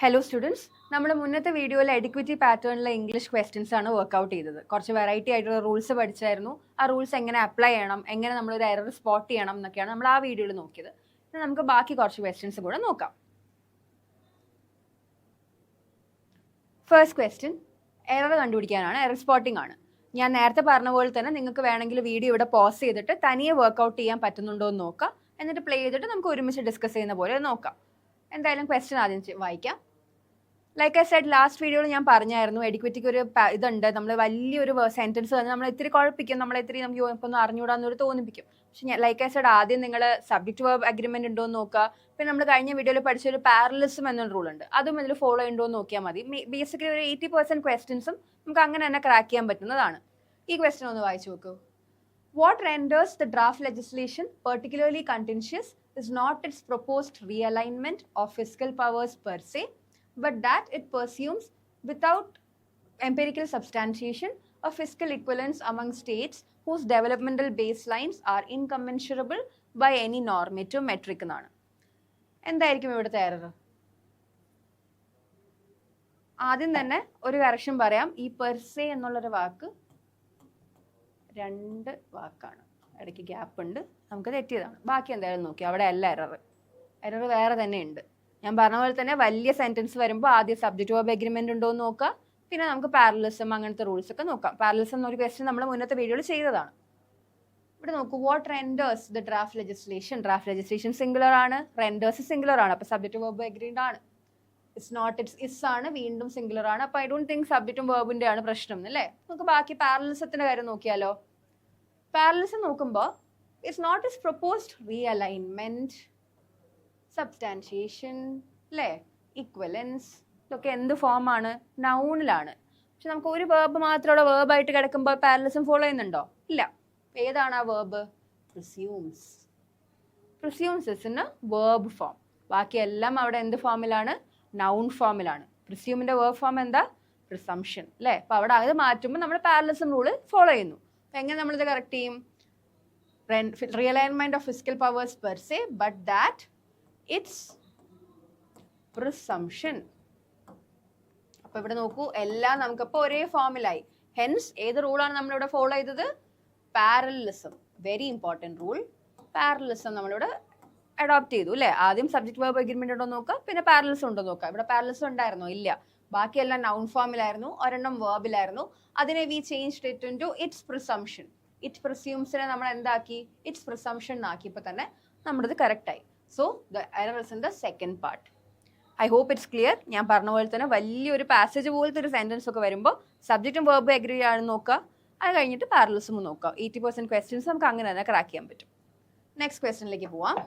Hello students, നമ്മൾ മുന്നത്തെ വീഡിയോയിൽ എഡിക്വിറ്റി പാറ്റേണിലെ ഇംഗ്ലീഷ് ക്വസ്റ്റ്യൻസ് ആണ് വർക്ക്ഔട്ട് ചെയ്തത്. കുറച്ച് വെറൈറ്റി ആയിട്ടുള്ള റൂൾസ് പഠിച്ചായിരുന്നു. ആ റൂൾസ് എങ്ങനെ അപ്ലൈ ചെയ്യണം, എങ്ങനെ നമ്മളൊരു എറർ സ്പോട്ട് ചെയ്യണം എന്നൊക്കെയാണ് നമ്മൾ ആ വീഡിയോയിൽ നോക്കിയത്. ഇനി നമുക്ക് ബാക്കി കുറച്ച് ക്വസ്റ്റ്യൻസ് കൂടെ നോക്കാം. ഫസ്റ്റ് ക്വസ്റ്റ്യൻ എറർ കണ്ടുപിടിക്കാനാണ്, എറർ സ്പോട്ടിംഗ് ആണ്. ഞാൻ നേരത്തെ പറഞ്ഞ പോലെ തന്നെ നിങ്ങൾക്ക് വേണമെങ്കിൽ വീഡിയോ ഇവിടെ പോസ് ചെയ്തിട്ട് തനിയെ വർക്ക്ഔട്ട് ചെയ്യാൻ പറ്റുന്നുണ്ടോ എന്ന് നോക്കാം. എന്നിട്ട് പ്ലേ ചെയ്തിട്ട് നമുക്ക് ഒരുമിച്ച് ഡിസ്കസ് ചെയ്യുന്ന പോലെ നോക്കാം. എന്തായാലും ക്വസ്റ്റ്യൻ ആദ്യം വായിക്കാം. ലൈക്ക് ഐ സെഡ് ലാസ്റ്റ് വീഡിയോയിൽ ഞാൻ പറഞ്ഞായിരുന്നു, എഡിക്വിറ്റിക്ക് ഒരു ഇതുണ്ട്. നമ്മൾ വലിയൊരു സെന്റൻസ് തന്നെ നമ്മൾ ഇത്തിരി കുഴപ്പിക്കും, നമ്മളെ ഇത്തിരി നമുക്ക് ഒന്നും അറിഞ്ഞുകൂടാന്നൊരു തോന്നിപ്പിക്കും. പക്ഷെ ലൈക്ക് ഐ സെഡ് ആദ്യം നിങ്ങൾ സബ്ജക്ട് വെർബ് അഗ്രിമെന്റ് ഉണ്ടോ എന്ന് നോക്കുക. പിന്നെ നമ്മൾ കഴിഞ്ഞ വീഡിയോയിൽ പഠിച്ചൊരു പാരലിസം എന്നൊരു റൂൾ ഉണ്ട്, അതും ഇതിൽ ഫോളോ ഉണ്ടോ എന്ന് നോക്കിയാൽ മതി. ബേസിക്കലി ഒരു 80% ക്വസ്റ്റ്യൻസും നമുക്ക് അങ്ങനെ തന്നെ ക്രാക്ക് ചെയ്യാൻ പറ്റുന്നതാണ്. ഈ ക്വസ്റ്റ്യൻ ഒന്ന് വായിച്ചു നോക്കൂ. What renders the draft legislation particularly contentious is not its proposed realignment of fiscal powers per se, but that it presumes, without empirical substantiation, a fiscal equivalence among states whose developmental baselines are incommensurable by any normative metric എന്നാണ്. എന്തായിരിക്കും ഇവിടുത്തെ error? ആദ്യം തന്നെ ഒരു correction പറയാം. ഈ per se എന്നുള്ളൊരു വാക്ക് രണ്ട് വാക്കാണ്, ഇടയ്ക്ക് ഗ്യാപ്പ് ഉണ്ട്, നമുക്ക് തെറ്റിയതാണ്. ബാക്കി എന്തായാലും നോക്കി, അവിടെ അല്ല എറർ വേറെ തന്നെ ഉണ്ട്. ഞാൻ പറഞ്ഞ പോലെ തന്നെ വലിയ സെന്റൻസ് വരുമ്പോൾ ആദ്യം സബ്ജക്ട് വെർബ് അഗ്രിമെന്റ് ഉണ്ടോ എന്ന് നോക്കുക. പിന്നെ നമുക്ക് പാരലിസം അങ്ങനത്തെ റൂൾസ് ഒക്കെ നോക്കാം. പാരലിസം എന്നൊരു ക്വസ്റ്റ്യൻ നമ്മൾ മുന്നത്തെ വീഡിയോയിൽ ചെയ്തതാണ്. ഇവിടെ നോക്കൂ, what renders the draft legislation. Draft legislation singular ആണ്, റെൻഡേഴ്സ് സിംഗുലർ ആണ്, അപ്പോൾ സബ്ജക്ട് വെർബ് അഗ്രീഡ് ആണ്. ഇറ്റ്സ് നോട്ട് ഇറ്റ്സ് ഇസ് ആണ്, വീണ്ടും സിംഗുലർ ആണ്. അപ്പോൾ ഐ ഡോണ്ട് തിങ്ക് സബ്ജക്റ്റും വെർബിന്റെ ആണ് പ്രശ്നം അല്ലേ. നമുക്ക് ബാക്കി പാരലിസത്തിന്റെ കാര്യം നോക്കിയാലോ. പാരലിസം നോക്കുമ്പോൾ it's not is proposed റീഅലൈൻമെന്റ്, substantiation അല്ലേ, ഇക്വലൻസ്, ഇതൊക്കെ എന്ത് ഫോമാണ്? നൗണിലാണ്. പക്ഷെ നമുക്ക് ഒരു വേർബ് മാത്രമുള്ള വേർബായിട്ട് കിടക്കുമ്പോൾ പാരലിസം ഫോളോ ചെയ്യുന്നുണ്ടോ? ഇല്ല. ഏതാണ് ആ verb? Presumes. Presumes is in verb form. ബാക്കിയെല്ലാം അവിടെ എന്ത് ഫോമിലാണ്? നൗൺ ഫോമിലാണ്. പ്രിസ്യൂമിന്റെ വേർബ് ഫോം എന്താ? പ്രിസംഷൻ അല്ലേ. അപ്പൊ അവിടെ അത് മാറ്റുമ്പോൾ നമ്മൾ പാരലിസം റൂള് ഫോളോ ചെയ്യുന്നു. എങ്ങനെ നമ്മളിത് കറക്റ്റ് ചെയ്യും? റിയലൈൻമെന്റ് ഓഫ് ഫിസിക്കൽ പവേഴ്സ് പെർ സെ, ബട്ട് ദാറ്റ് ഇറ്റ്സ് പ്രിസംഷൻ. അപ്പൊ ഇവിടെ നോക്കൂ, എല്ലാം നമുക്കിപ്പോൾ ഒരേ ഫോമിലായി. ഹെൻസ് ഏത് റൂളാണ് നമ്മളിവിടെ ഫോളോ ചെയ്തത്? Parallelism. Very important rule. Parallelism നമ്മളിവിടെ അഡോപ്റ്റ് ചെയ്തു അല്ലേ. ആദ്യം സബ്ജക്ട് വെർബ് അഗ്രിമെന്റ് ഉണ്ടോ നോക്കുക, പിന്നെ പാരലിസം ഉണ്ടോ നോക്കുക. ഇവിടെ പാരലിസം ഉണ്ടായിരുന്നോ? ഇല്ല. ബാക്കിയെല്ലാം നൗൺ ഫോമിലായിരുന്നു, ഒരെണ്ണം വേർബിലായിരുന്നു. അതിനെ we changed it into its presumption. It പ്രിസ്യൂംസിനെ നമ്മൾ എന്താക്കി? ഇറ്റ്സ് പ്രിസംഷൻ ആക്കിയപ്പോൾ തന്നെ നമ്മുടെ ഇത് കറക്റ്റ് ആയി. So the error is in the second part. I hope it's clear. ഞാൻ പറഞ്ഞ പോലെ തന്നെ വലിയൊരു പാസേജ് പോലത്തെ ഒരു സെന്റൻസ് ഒക്കെ വരുമ്പോൾ സബ്ജക്റ്റും വേർബും അഗ്രി ആണെന്ന് നോക്കുക. അത് കഴിഞ്ഞിട്ട് പാരലിസം നോക്കുക. 80% ക്വസ്റ്റ്യൻസ് നമുക്ക് അങ്ങനെ തന്നെ ക്രാക്ക് ചെയ്യാൻ പറ്റും. നെക്സ്റ്റ് ക്വസ്റ്റ്യനിലേക്ക് പോവാം.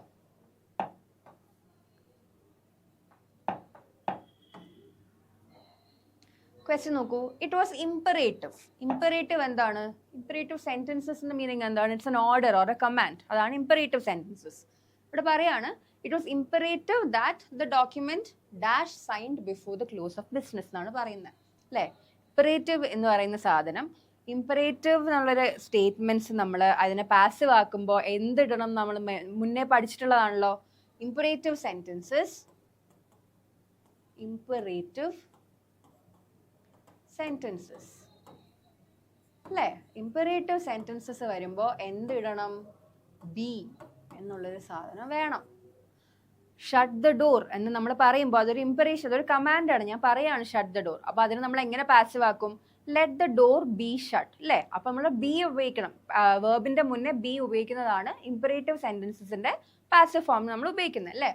ക്വസ്റ്റ്യൻ നോക്കൂ. It was imperative. ഇംപറേറ്റീവ് എന്താണ്? ഇംപറേറ്റീവ് സെന്റൻസസിന്റെ മീനിങ് എന്താണ്? It's an order or A command. അതാണ് ഇംപറേറ്റീവ് സെന്റൻസസ്. ഇവിടെ പറയാണ്, it was imperative that the document dash signed before the close of business എന്നാണ് പറയുന്നത് അല്ലേ. ഇംപറേറ്റീവ് എന്ന് പറയുന്ന സാധനം, ഇംപറേറ്റീവ് എന്നുള്ളൊരു സ്റ്റേറ്റ്മെന്റ്സ് നമ്മൾ അതിനെ പാസീവ് ആക്കുമ്പോൾ എന്തിടണം നമ്മൾ മുന്നേ പഠിച്ചിട്ടുള്ളതാണല്ലോ. ഇംപറേറ്റീവ് സെന്റൻസസ്, ഇംപറേറ്റീവ് സെന്റൻസസ് അല്ലേ. ഇംപറേറ്റീവ് സെന്റൻസസ് വരുമ്പോൾ എന്തിടണം? ബി എന്നുള്ളൊരു സാധനം വേണം. ഷട്ട് ദ ഡോർ എന്ന് നമ്മൾ പറയുമ്പോൾ അതൊരു ഇംപറേഷൻ, അതൊരു കമാൻഡാണ്. ഞാൻ പറയാണ് ഷട്ട് ദ ഡോർ. അപ്പോൾ അതിന് നമ്മൾ എങ്ങനെ പാസീവ് ആക്കും? Let the door B shut അല്ലേ. അപ്പോൾ നമ്മൾ ബി ഉപയോഗിക്കണം. വേർബിന്റെ മുന്നേ ബി ഉപയോഗിക്കുന്നതാണ് ഇംപറേറ്റീവ് സെന്റൻസസിന്റെ പാസീവ് ഫോം നമ്മൾ ഉപയോഗിക്കുന്നത് അല്ലേ.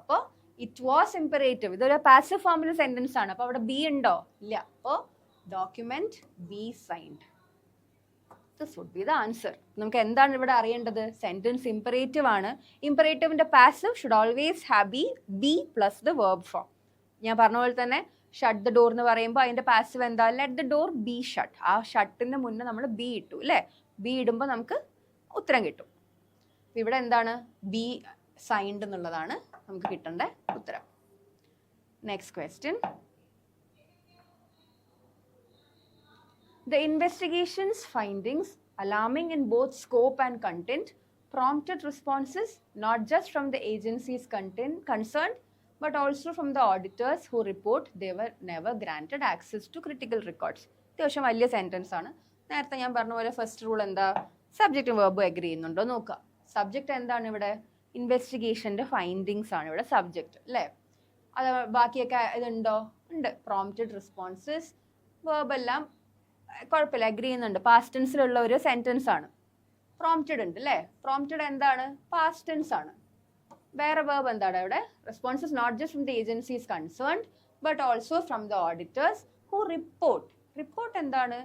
അപ്പോൾ ഇറ്റ് വാസ് ഇംപറേറ്റീവ്, ഇതൊരു പാസീവ് ഫോമിലെ സെന്റൻസ് ആണ്. അപ്പോൾ അവിടെ ബി ഉണ്ടോ? ഇല്ല. അപ്പോൾ document be signed. This would be the answer. നമുക്ക് എന്താണ് ഇവിടെ അറിയേണ്ടത്? സെന്റൻസ് ഇംപറേറ്റീവ് ആണ്. ഇംപറേറ്റീവിന്റെ passive should always have be plus the verb form. ഞാൻ പറഞ്ഞ പോലെ തന്നെ ഷട്ട് ദ ഡോർ എന്ന് പറയുമ്പോൾ അതിന്റെ പാസീവ് എന്താ? Let the door B shut. ആ ഷട്ടിന് മുന്നേ നമ്മൾ ബി ഇട്ടു അല്ലേ. ബി ഇടുമ്പോൾ നമുക്ക് ഉത്തരം കിട്ടും. ഇവിടെ എന്താണ്? ബി സൈൻഡ് എന്നുള്ളതാണ് നമുക്ക് കിട്ടേണ്ട ഉത്തരം. Next question. The investigation's findings, alarming in both scope and content, prompted responses not just from the agencies concerned, but also from the auditors who report they were never granted access to critical records. അത്യാവശ്യം വലിയ sentence ആണ്. നേരത്തെ ഞാൻ പറഞ്ഞ പോലെ first rule എന്താ, സബ്ജക്റ്റും വെർബും agree ചെയ്യുന്നുണ്ടോ നോക്കുക. സബ്ജക്റ്റ് എന്താണ് ഇവിടെ, ഇൻവെസ്റ്റിഗേഷൻ്റെ ഫൈൻഡിങ്സ് ആണ് ഇവിടെ സബ്ജക്റ്റ് അല്ലേ. അത് ബാക്കിയൊക്കെ ഇതുണ്ടോ, ഉണ്ട്. പ്രോംപ്റ്റഡ് റെസ്പോൺസസ്, വെർബ് എല്ലാം കുഴപ്പമില്ല, എഗ്രി ചെയ്യുന്നുണ്ട്. പാസ്റ്റ് ടെൻസിലുള്ള ഒരു സെൻറ്റൻസ് ആണ്. പ്രോംപ്റ്റഡ് ഉണ്ട് അല്ലേ. പ്രോംപ്റ്റഡ് എന്താണ്, പാസ്റ്റ് ടെൻസ് ആണ്. വേറെ വേർബ് എന്താണ് ഇവിടെ, responses not just from the agencies concerned but also from the auditors who report. Report എന്താണ്,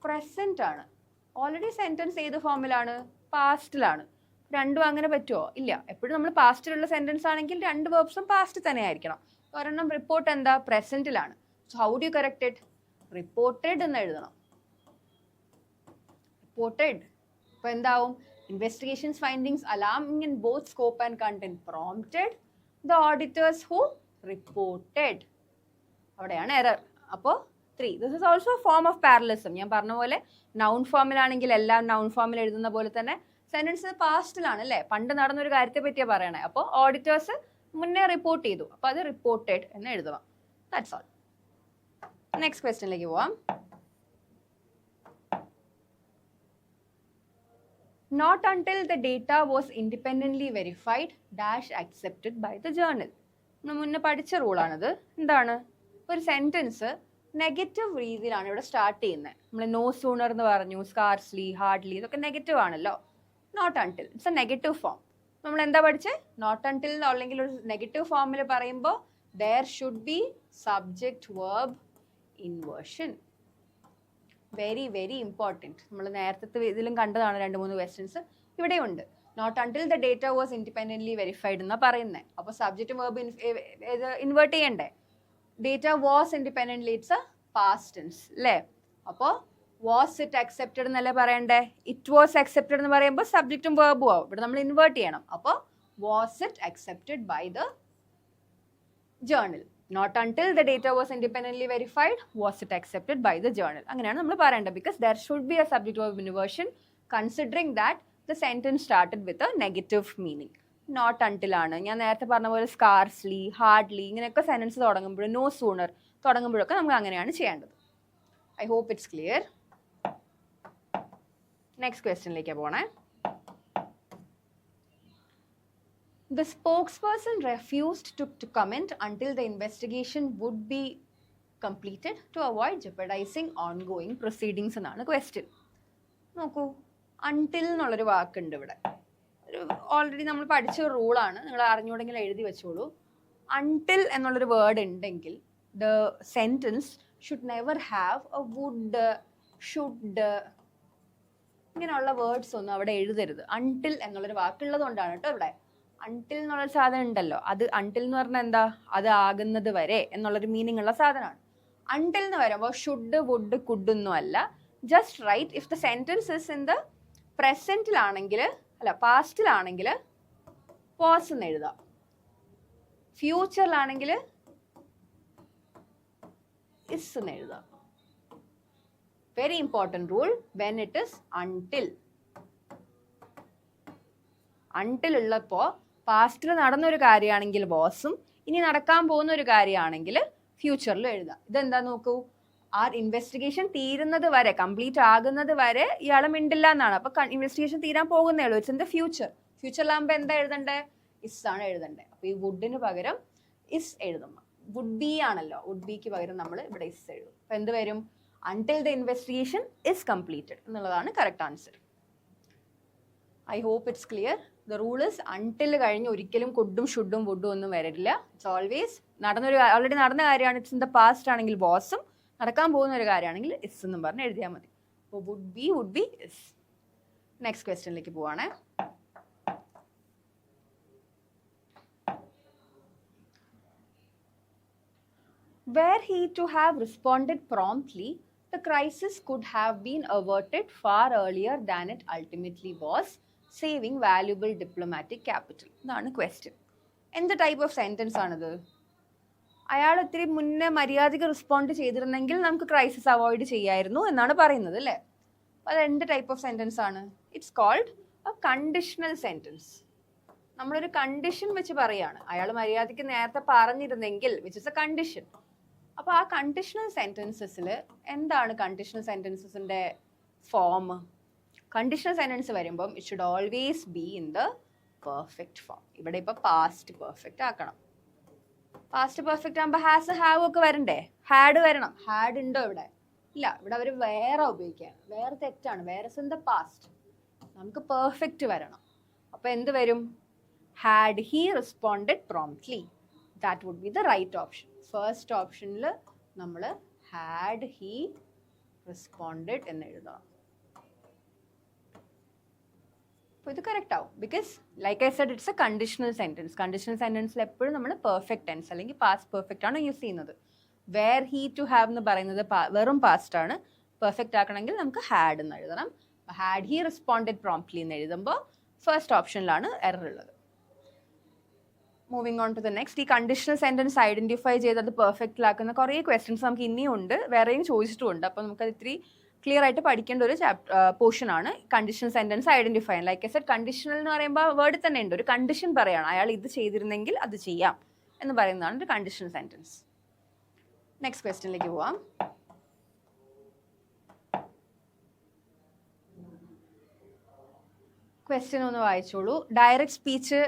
പ്രസന്റ് ആണ്. ഓൾറെഡി സെൻറ്റൻസ് ഏത് ഫോമിലാണ്, പാസ്റ്റിലാണ്. രണ്ടും അങ്ങനെ പറ്റുമോ, ഇല്ല. എപ്പോഴും നമ്മൾ പാസ്റ്റിലുള്ള സെൻറ്റൻസ് ആണെങ്കിൽ രണ്ട് വേർബ്സും പാസ്റ്റ് തന്നെ ആയിരിക്കണം. ഒരെണ്ണം റിപ്പോർട്ട് എന്താ, പ്രസന്റിലാണ്. So how do you correct it, reported എന്ന് എഴുതണം. റിപ്പോർട്ടഡ്. അപ്പോൾ എന്താവും, investigations findings alarming in both scope and content prompted the auditors who reported. അവിടെയാണ് എറർ. അപ്പോൾ 3. This is also a form of parallelism. ഞാൻ പറഞ്ഞ പോലെ നൗൺ ഫോമിലാണെങ്കിൽ എല്ലാം നൗൺ ഫോമിൽ എഴുതുന്ന പോലെ തന്നെ സെൻറ്റൻസ് പാസ്റ്റിലാണ് അല്ലേ. പണ്ട് നടന്നൊരു കാര്യത്തെ പറ്റിയാണ് പറയണേ. അപ്പോൾ ഓഡിറ്റേഴ്സ് മുന്നേ റിപ്പോർട്ട് ചെയ്തു, അപ്പോൾ അത് റിപ്പോർട്ടഡ് എന്ന് എഴുതണം. That's all. നെക്സ്റ്റ് ക്വസ്റ്റ്യനിലേക്ക് പോവാം. Not until the data was independently verified dash accepted by the journal. നമ്മൾ മുന്നേ പഠിച്ച റൂളാണിത്. എന്താണ്, ഒരു സെൻറ്റൻസ് നെഗറ്റീവ് രീതിയിലാണ് ഇവിടെ സ്റ്റാർട്ട് ചെയ്യുന്നത്. നമ്മൾ നോ സൂണർ എന്ന് പറഞ്ഞു, സ്കാർസ്ലി, ഹാർഡ്ലി, ഇതൊക്കെ നെഗറ്റീവ് ആണല്ലോ. Not until it's a negative form. നമ്മൾ എന്താ പഠിച്ചത്, നോട്ട് അൺടിൽ അല്ലെങ്കിൽ ഒരു നെഗറ്റീവ് ഫോമിൽ പറയുമ്പോൾ there should be subject verb inversion. Very very important. നമ്മൾ നേരത്തെ ഇതിലും കണ്ടതാണ് 2-3 ക്വസ്റ്റ്യൻസ്. ഇവിടെയുണ്ട്. Not until the data was independently verified എന്നാണ് പറയുന്നത്. അപ്പോൾ സബ്ജക്റ്റ് വേർബ് ഇൻവേർട്ട് ചെയ്യണ്ടേ. Data was independently, it's a past tense അല്ലേ. അപ്പോൾ വാസ് ഇറ്റ് അക്സെപ്റ്റഡ് എന്നല്ലേ പറയണ്ടേ. ഇറ്റ് വാസ് അക്സെപ്റ്റഡ് എന്ന് പറയുമ്പോൾ സബ്ജക്റ്റും വേർബും ആവും. ഇവിടെ നമ്മൾ ഇൻവേർട്ട് ചെയ്യണം. അപ്പോൾ was it accepted by the journal. Not until the data was independently verified was it accepted by the journal. അങ്ങനെയാണ് നമ്മൾ പറയേണ്ടത്. because there should be a subject verb inversion considering that the sentence started with a negative meaning. Not until ആണ്. ഞാൻ നേരത്തെ പറഞ്ഞ പോലെ scarcely, hardly ഇങ്ങനെയൊക്കെ sentence തുടങ്ങുമ്പോഴും നോ സൂണർ തുടങ്ങുമ്പോഴൊക്കെ നമുക്ക് അങ്ങനെയാണ് ചെയ്യേണ്ടത്. I hope it's clear. Next ക്വസ്റ്റ്യനിലേക്ക് പോണേ. The spokesperson refused to comment until the investigation would be completed to avoid jeopardizing ongoing proceedings എന്നാണ് ക്വസ്റ്റ്യൻ. നോക്കൂ, അൺടിൽ എന്നുള്ളൊരു വാക്കുണ്ട് ഇവിടെ. ഒരു ഓൾറെഡി നമ്മൾ പഠിച്ച ഒരു റൂളാണ്, നിങ്ങൾ അറിഞ്ഞുകൂടെങ്കിൽ എഴുതി വെച്ചോളൂ. അൺടിൽ എന്നുള്ളൊരു വേർഡ് ഉണ്ടെങ്കിൽ the sentence should never have a would, should ഇങ്ങനെയുള്ള വേർഡ്സ് ഒന്നും അവിടെ എഴുതരുത്. അൺടിൽ എന്നുള്ളൊരു വാക്കുള്ളത് കൊണ്ടാണ് കേട്ടോ ഇവിടെ. അൺടിൽ എന്നുള്ളൊരു സാധനം ഉണ്ടല്ലോ, അത് അൺടിൽ എന്ന് പറഞ്ഞാൽ എന്താ, അത് ആകുന്നത് വരെ എന്നുള്ളൊരു മീനിങ് ഉള്ള സാധനമാണ്. അൺടിൽ എന്ന് പറയുമ്പോൾ ഷുഡ്, വുഡ്, കുഡ് ഒന്നും അല്ല. Just write if the sentence is in the പ്രസൻറ്റിലാണെങ്കിൽ, അല്ല പാസ്റ്റിലാണെങ്കിൽ വാസ് എന്ന് എഴുതാം. ഫ്യൂച്ചറിലാണെങ്കിൽ ഇസ് എന്ന് എഴുതാം. Very important rule when it is until. Until ഉള്ളപ്പോൾ പാസ്റ്റിൽ നടന്നൊരു കാര്യമാണെങ്കിൽ വാസും, ഇനി നടക്കാൻ പോകുന്ന ഒരു കാര്യമാണെങ്കിൽ ഫ്യൂച്ചറിലും എഴുതാം. ഇതെന്താ നോക്കൂ, ആ ഇൻവെസ്റ്റിഗേഷൻ തീരുന്നത് വരെ, കംപ്ലീറ്റ് ആകുന്നത് വരെ ഇയാളെ മിണ്ടില്ല എന്നാണ്. അപ്പോൾ ഇൻവെസ്റ്റിഗേഷൻ തീരാൻ പോകുന്നേ ഉള്ളൂ. It's in the future. ഫ്യൂച്ചറിലാകുമ്പോൾ എന്താ എഴുതണ്ടേ, ഇസ് ആണ് എഴുതണ്ടേ. അപ്പോൾ ഈ വുഡിന് പകരം ഇസ് എഴുതും. വുഡ് ബി ആണല്ലോ, വുഡ് ബിക്ക് പകരം നമ്മൾ ഇവിടെ ഇസ് എഴുതും. അപ്പോൾ എന്ത് വരും, until the investigation is completed എന്നുള്ളതാണ് correct answer. I hope it's clear. The rule is until കഴിഞ്ഞ് ഒരിക്കലും കുഡും ഷുഡും വുഡും ഒന്നും വരില്ല. ഇറ്റ്സ് ഓൾവേസ് ഓൾറെഡി നടന്ന കാര്യമാണ്, ഇറ്റ്സ് ഇൻ ദ പാസ്റ്റ് ആണെങ്കിൽ വാസും, നടക്കാൻ പോകുന്ന ഒരു കാര്യമാണെങ്കിൽ ഇസ് എന്നും പറഞ്ഞ് എഴുതിയാൽ മതി. അപ്പോൾ വുഡ് ബി ഇസ്. നെക്സ്റ്റ് ക്വസ്റ്റ്യനിലേക്ക് പോവാണേ. Were he to have responded promptly, the crisis could have been averted far earlier than it ultimately was, saving valuable diplomatic capital. ഇതാണ് ക്വസ്റ്റ്യൻ. എന്ത് ടൈപ്പ് ഓഫ് സെൻറ്റൻസ് ആണിത്? അയാൾ ഒത്തിരി മുന്നേ മര്യാദയ്ക്ക് റെസ്പോണ്ട് ചെയ്തിരുന്നെങ്കിൽ നമുക്ക് ക്രൈസിസ് അവോയ്ഡ് ചെയ്യായിരുന്നു എന്നാണ് പറയുന്നത് അല്ലേ. അത് എന്ത് ടൈപ്പ് ഓഫ് സെൻറ്റൻസ് ആണ്? It's called a conditional sentence. നമ്മളൊരു കണ്ടീഷൻ വെച്ച് പറയാണ്. അയാൾ മര്യാദയ്ക്ക് നേരത്തെ പറഞ്ഞിരുന്നെങ്കിൽ, വിച്ച് ഇസ് എ കണ്ടീഷൻ. അപ്പോൾ ആ കണ്ടീഷണൽ സെന്റൻസസിൽ എന്താണ് കണ്ടീഷണൽ സെന്റൻസസിന്റെ ഫോം? കണ്ടീഷണൽ സെന്റൻസ് വരുമ്പം it should always be in the perfect form. ഇവിടെ ഇപ്പോൾ പാസ്റ്റ് പെർഫെക്റ്റ് ആക്കണം. പാസ്റ്റ് പെർഫെക്റ്റ് ആകുമ്പോൾ ഹാസ് ഹാവ് ഒക്കെ വരണ്ടേ? ഹാഡ് വരണം. ഹാഡ് ഉണ്ടോ ഇവിടെ? ഇല്ല. ഇവിടെ അവർ വേറെ ഉപയോഗിക്കുകയാണ്. വേറെ തെറ്റാണ്. Were in the past. നമുക്ക് പെർഫെക്റ്റ് വരണം. അപ്പോൾ എന്ത് വരും? Had he responded promptly. That would be the right option. First ഓപ്ഷനിൽ നമ്മൾ ഹാഡ് ഹി റെസ്പോണ്ടഡ് എന്ന് എഴുതാം. അപ്പോൾ ഇത് കറക്റ്റ് ആവും. Because like I said it's a conditional sentence. Conditional സെൻറ്റൻസിൽ എപ്പോഴും നമ്മൾ പെർഫെക്റ്റ് ടെൻസ് അല്ലെങ്കിൽ പാസ്റ്റ് പെർഫെക്റ്റ് ആണ് യൂസ് ചെയ്യുന്നത്. വേർ ഹി ടു ഹാവ് എന്ന് പറയുന്നത് വെറും പാസ്റ്റ് ആണ്. പെർഫെക്റ്റ് ആക്കണമെങ്കിൽ നമുക്ക് ഹാഡ് എന്ന് എഴുതണം. ഹാഡ് ഹി റെസ്പോണ്ടഡ് പ്രോംപ്റ്റ്ലി എന്ന് എഴുതുമ്പോൾ ഫസ്റ്റ് ഓപ്ഷനിലാണ് എറർ ഉള്ളത്. Moving on to the next. ഈ കണ്ടീഷണൽ സെൻറ്റൻസ് ഐഡൻറ്റിഫൈ ചെയ്തത് പെർഫെക്റ്റിലാക്കുന്ന കുറേ ക്വസ്റ്റ്യൻസ് നമുക്ക് ഇനിയും ഉണ്ട്, വേറെയും ചോദിച്ചിട്ടുമുണ്ട്. അപ്പോൾ നമുക്കത് ഇത്തിരി ക്ലിയർ ആയിട്ട് പഠിക്കേണ്ട ഒരു പോർഷൻ ആണ് conditional sentence identify. Like I said conditional എന്ന് പറയുമ്പോൾ വേർഡ് തന്നെ ഉണ്ട്. ഒരു കണ്ടീഷൻ പറയാണ്, അയാൾ ഇത് ചെയ്തിരുന്നെങ്കിൽ അത് ചെയ്യാം എന്ന് പറയുന്നതാണ് ഒരു കണ്ടീഷണൽ സെൻറ്റൻസ്. നെക്സ്റ്റ് ക്വസ്റ്റ്യനിലേക്ക് പോവാം. ക്വസ്റ്റ്യൻ ഒന്ന് വായിച്ചോളൂ. ഡയറക്റ്റ് സ്പീച്ച്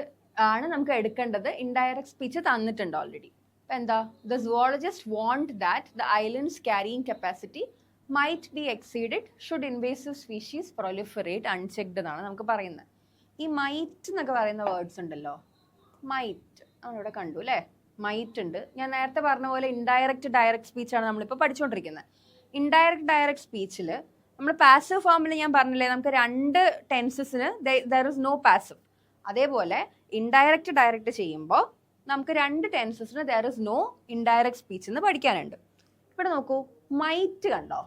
ആണ് നമുക്ക് എടുക്കേണ്ടത്. ഇൻഡയറക്റ്റ് സ്പീച്ച് തന്നിട്ടുണ്ട് ഓൾറെഡി. അപ്പം എന്താ? The zoologist want that the island's carrying capacity might be exceeded should invasive species proliferate unchecked എന്നാണ് നമുക്ക് പറയുന്നത്. ഈ മൈറ്റ് എന്നൊക്കെ പറയുന്ന വേർഡ്സ് ഉണ്ടല്ലോ, മൈറ്റ് നമ്മളിവിടെ കണ്ടു അല്ലേ? മൈറ്റ് ഉണ്ട്. ഞാൻ നേരത്തെ പറഞ്ഞ പോലെ ഇൻഡയറക്റ്റ് ഡയറക്റ്റ് സ്പീച്ചാണ് നമ്മളിപ്പോൾ പഠിച്ചുകൊണ്ടിരിക്കുന്നത്. ഇൻഡയറക്റ്റ് ഡയറക്റ്റ് സ്പീച്ചിൽ നമ്മൾ പാസീവ് ഫോമിൽ ഞാൻ പറഞ്ഞില്ലേ, നമുക്ക് രണ്ട് ടെൻസസിന് ദർ ഇസ് നോ പാസീവ്. അതേപോലെ ഇൻഡയറക്റ്റ് ഡയറക്റ്റ് ചെയ്യുമ്പോൾ നമുക്ക് രണ്ട് ടെൻസസിന് there is no indirect speech എന്ന് പഠിക്കാനുണ്ട്. ഇവിടെ നോക്കൂ, മൈറ്റ് കണ്ടോ?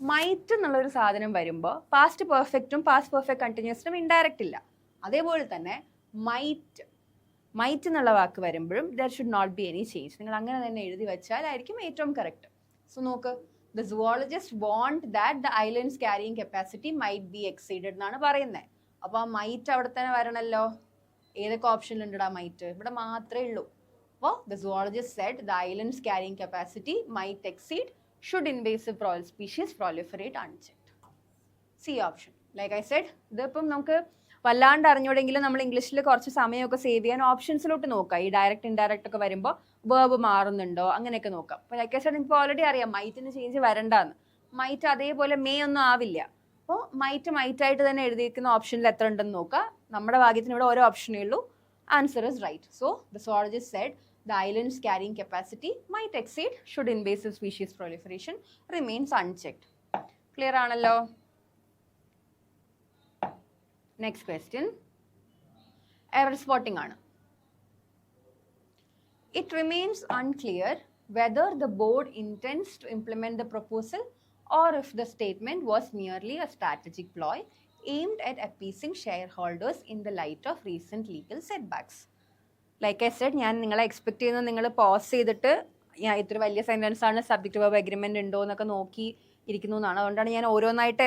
മൈറ്റ് എന്നുള്ളൊരു സാധനം വരുമ്പോൾ പാസ്റ്റ് പെർഫെക്റ്റും പാസ്റ്റ് പെർഫെക്റ്റ് കണ്ടിന്യൂസിനും ഇൻഡയറക്റ്റ് ഇല്ല. അതേപോലെ തന്നെ മൈറ്റ് എന്നുള്ള വാക്ക് വരുമ്പോഴും there should not be any change. നിങ്ങൾ അങ്ങനെ തന്നെ എഴുതി വെച്ചാലായിരിക്കും ഏറ്റവും കറക്റ്റ്. സോ നോക്ക്, the zoologist want that the island's carrying capacity might be exceeded എന്നാണ് പറയുന്നത്. അപ്പോൾ ആ മൈറ്റ് അവിടെ തന്നെ വരണമല്ലോ. ഏതൊക്കെ ഓപ്ഷനിലുണ്ടാ മൈറ്റ്? ഇവിടെ മാത്രമേ ഉള്ളൂ. അപ്പോൾ the zoologist said the island's carrying capacity might exceed should invasive species proliferate unchecked. C option. Like I said, ഇതിപ്പം നമുക്ക് വല്ലാണ്ട് അറിഞ്ഞൂടെങ്കിലും നമ്മൾ ഇംഗ്ലീഷിൽ കുറച്ച് സമയമൊക്കെ സേവ് ചെയ്യാൻ ഓപ്ഷൻസിലോട്ട് നോക്കാം. ഈ ഡയറക്റ്റ് ഇൻഡയറക്റ്റ് ഒക്കെ വരുമ്പോൾ വേർബ് മാറുന്നുണ്ടോ അങ്ങനെയൊക്കെ നോക്കാം. അപ്പോൾ ലൈക്ക് ഐ സെഡ് നിങ്ങൾക്ക് ഓൾറെഡി അറിയാം മൈറ്റിന് ചേഞ്ച് വരണ്ടാന്ന്. മൈറ്റ് അതേപോലെ മേ ഒന്നും ആവില്ല. അപ്പോൾ മൈറ്റായിട്ട് തന്നെ എഴുതിയിരിക്കുന്ന ഓപ്ഷനിൽ എത്ര ഉണ്ടെന്ന് നോക്കാം. നമ്മുടെ ഭാഗ്യത്തിന് ഇവിടെ ഓരോ ഓപ്ഷനേ ഉള്ളൂ. Answer is right. So the zoologist said the island's carrying capacity might exceed should invasive species proliferation remains unchecked. Clear ആണല്ലോ? Next question. Error spotting ആണ്. It remains unclear whether the board intends to implement the proposal or if the statement was merely a strategic ploy aimed at appeasing shareholders in the light of recent legal setbacks. Like I said, ഞാൻ നിങ്ങളെ expect ചെയ്യുന്നത് നിങ്ങൾ pose ചെയ്തിട്ട് ഞാൻ ഇത്ര വലിയ sentence ആണ്, subject verb agreement ഉണ്ടോ എന്നൊക്കെ നോക്കി ഇരിക്കുന്നു എന്നാണ്. അതുകൊണ്ടാണ് ഞാൻ ഓരോന്നായിട്ട്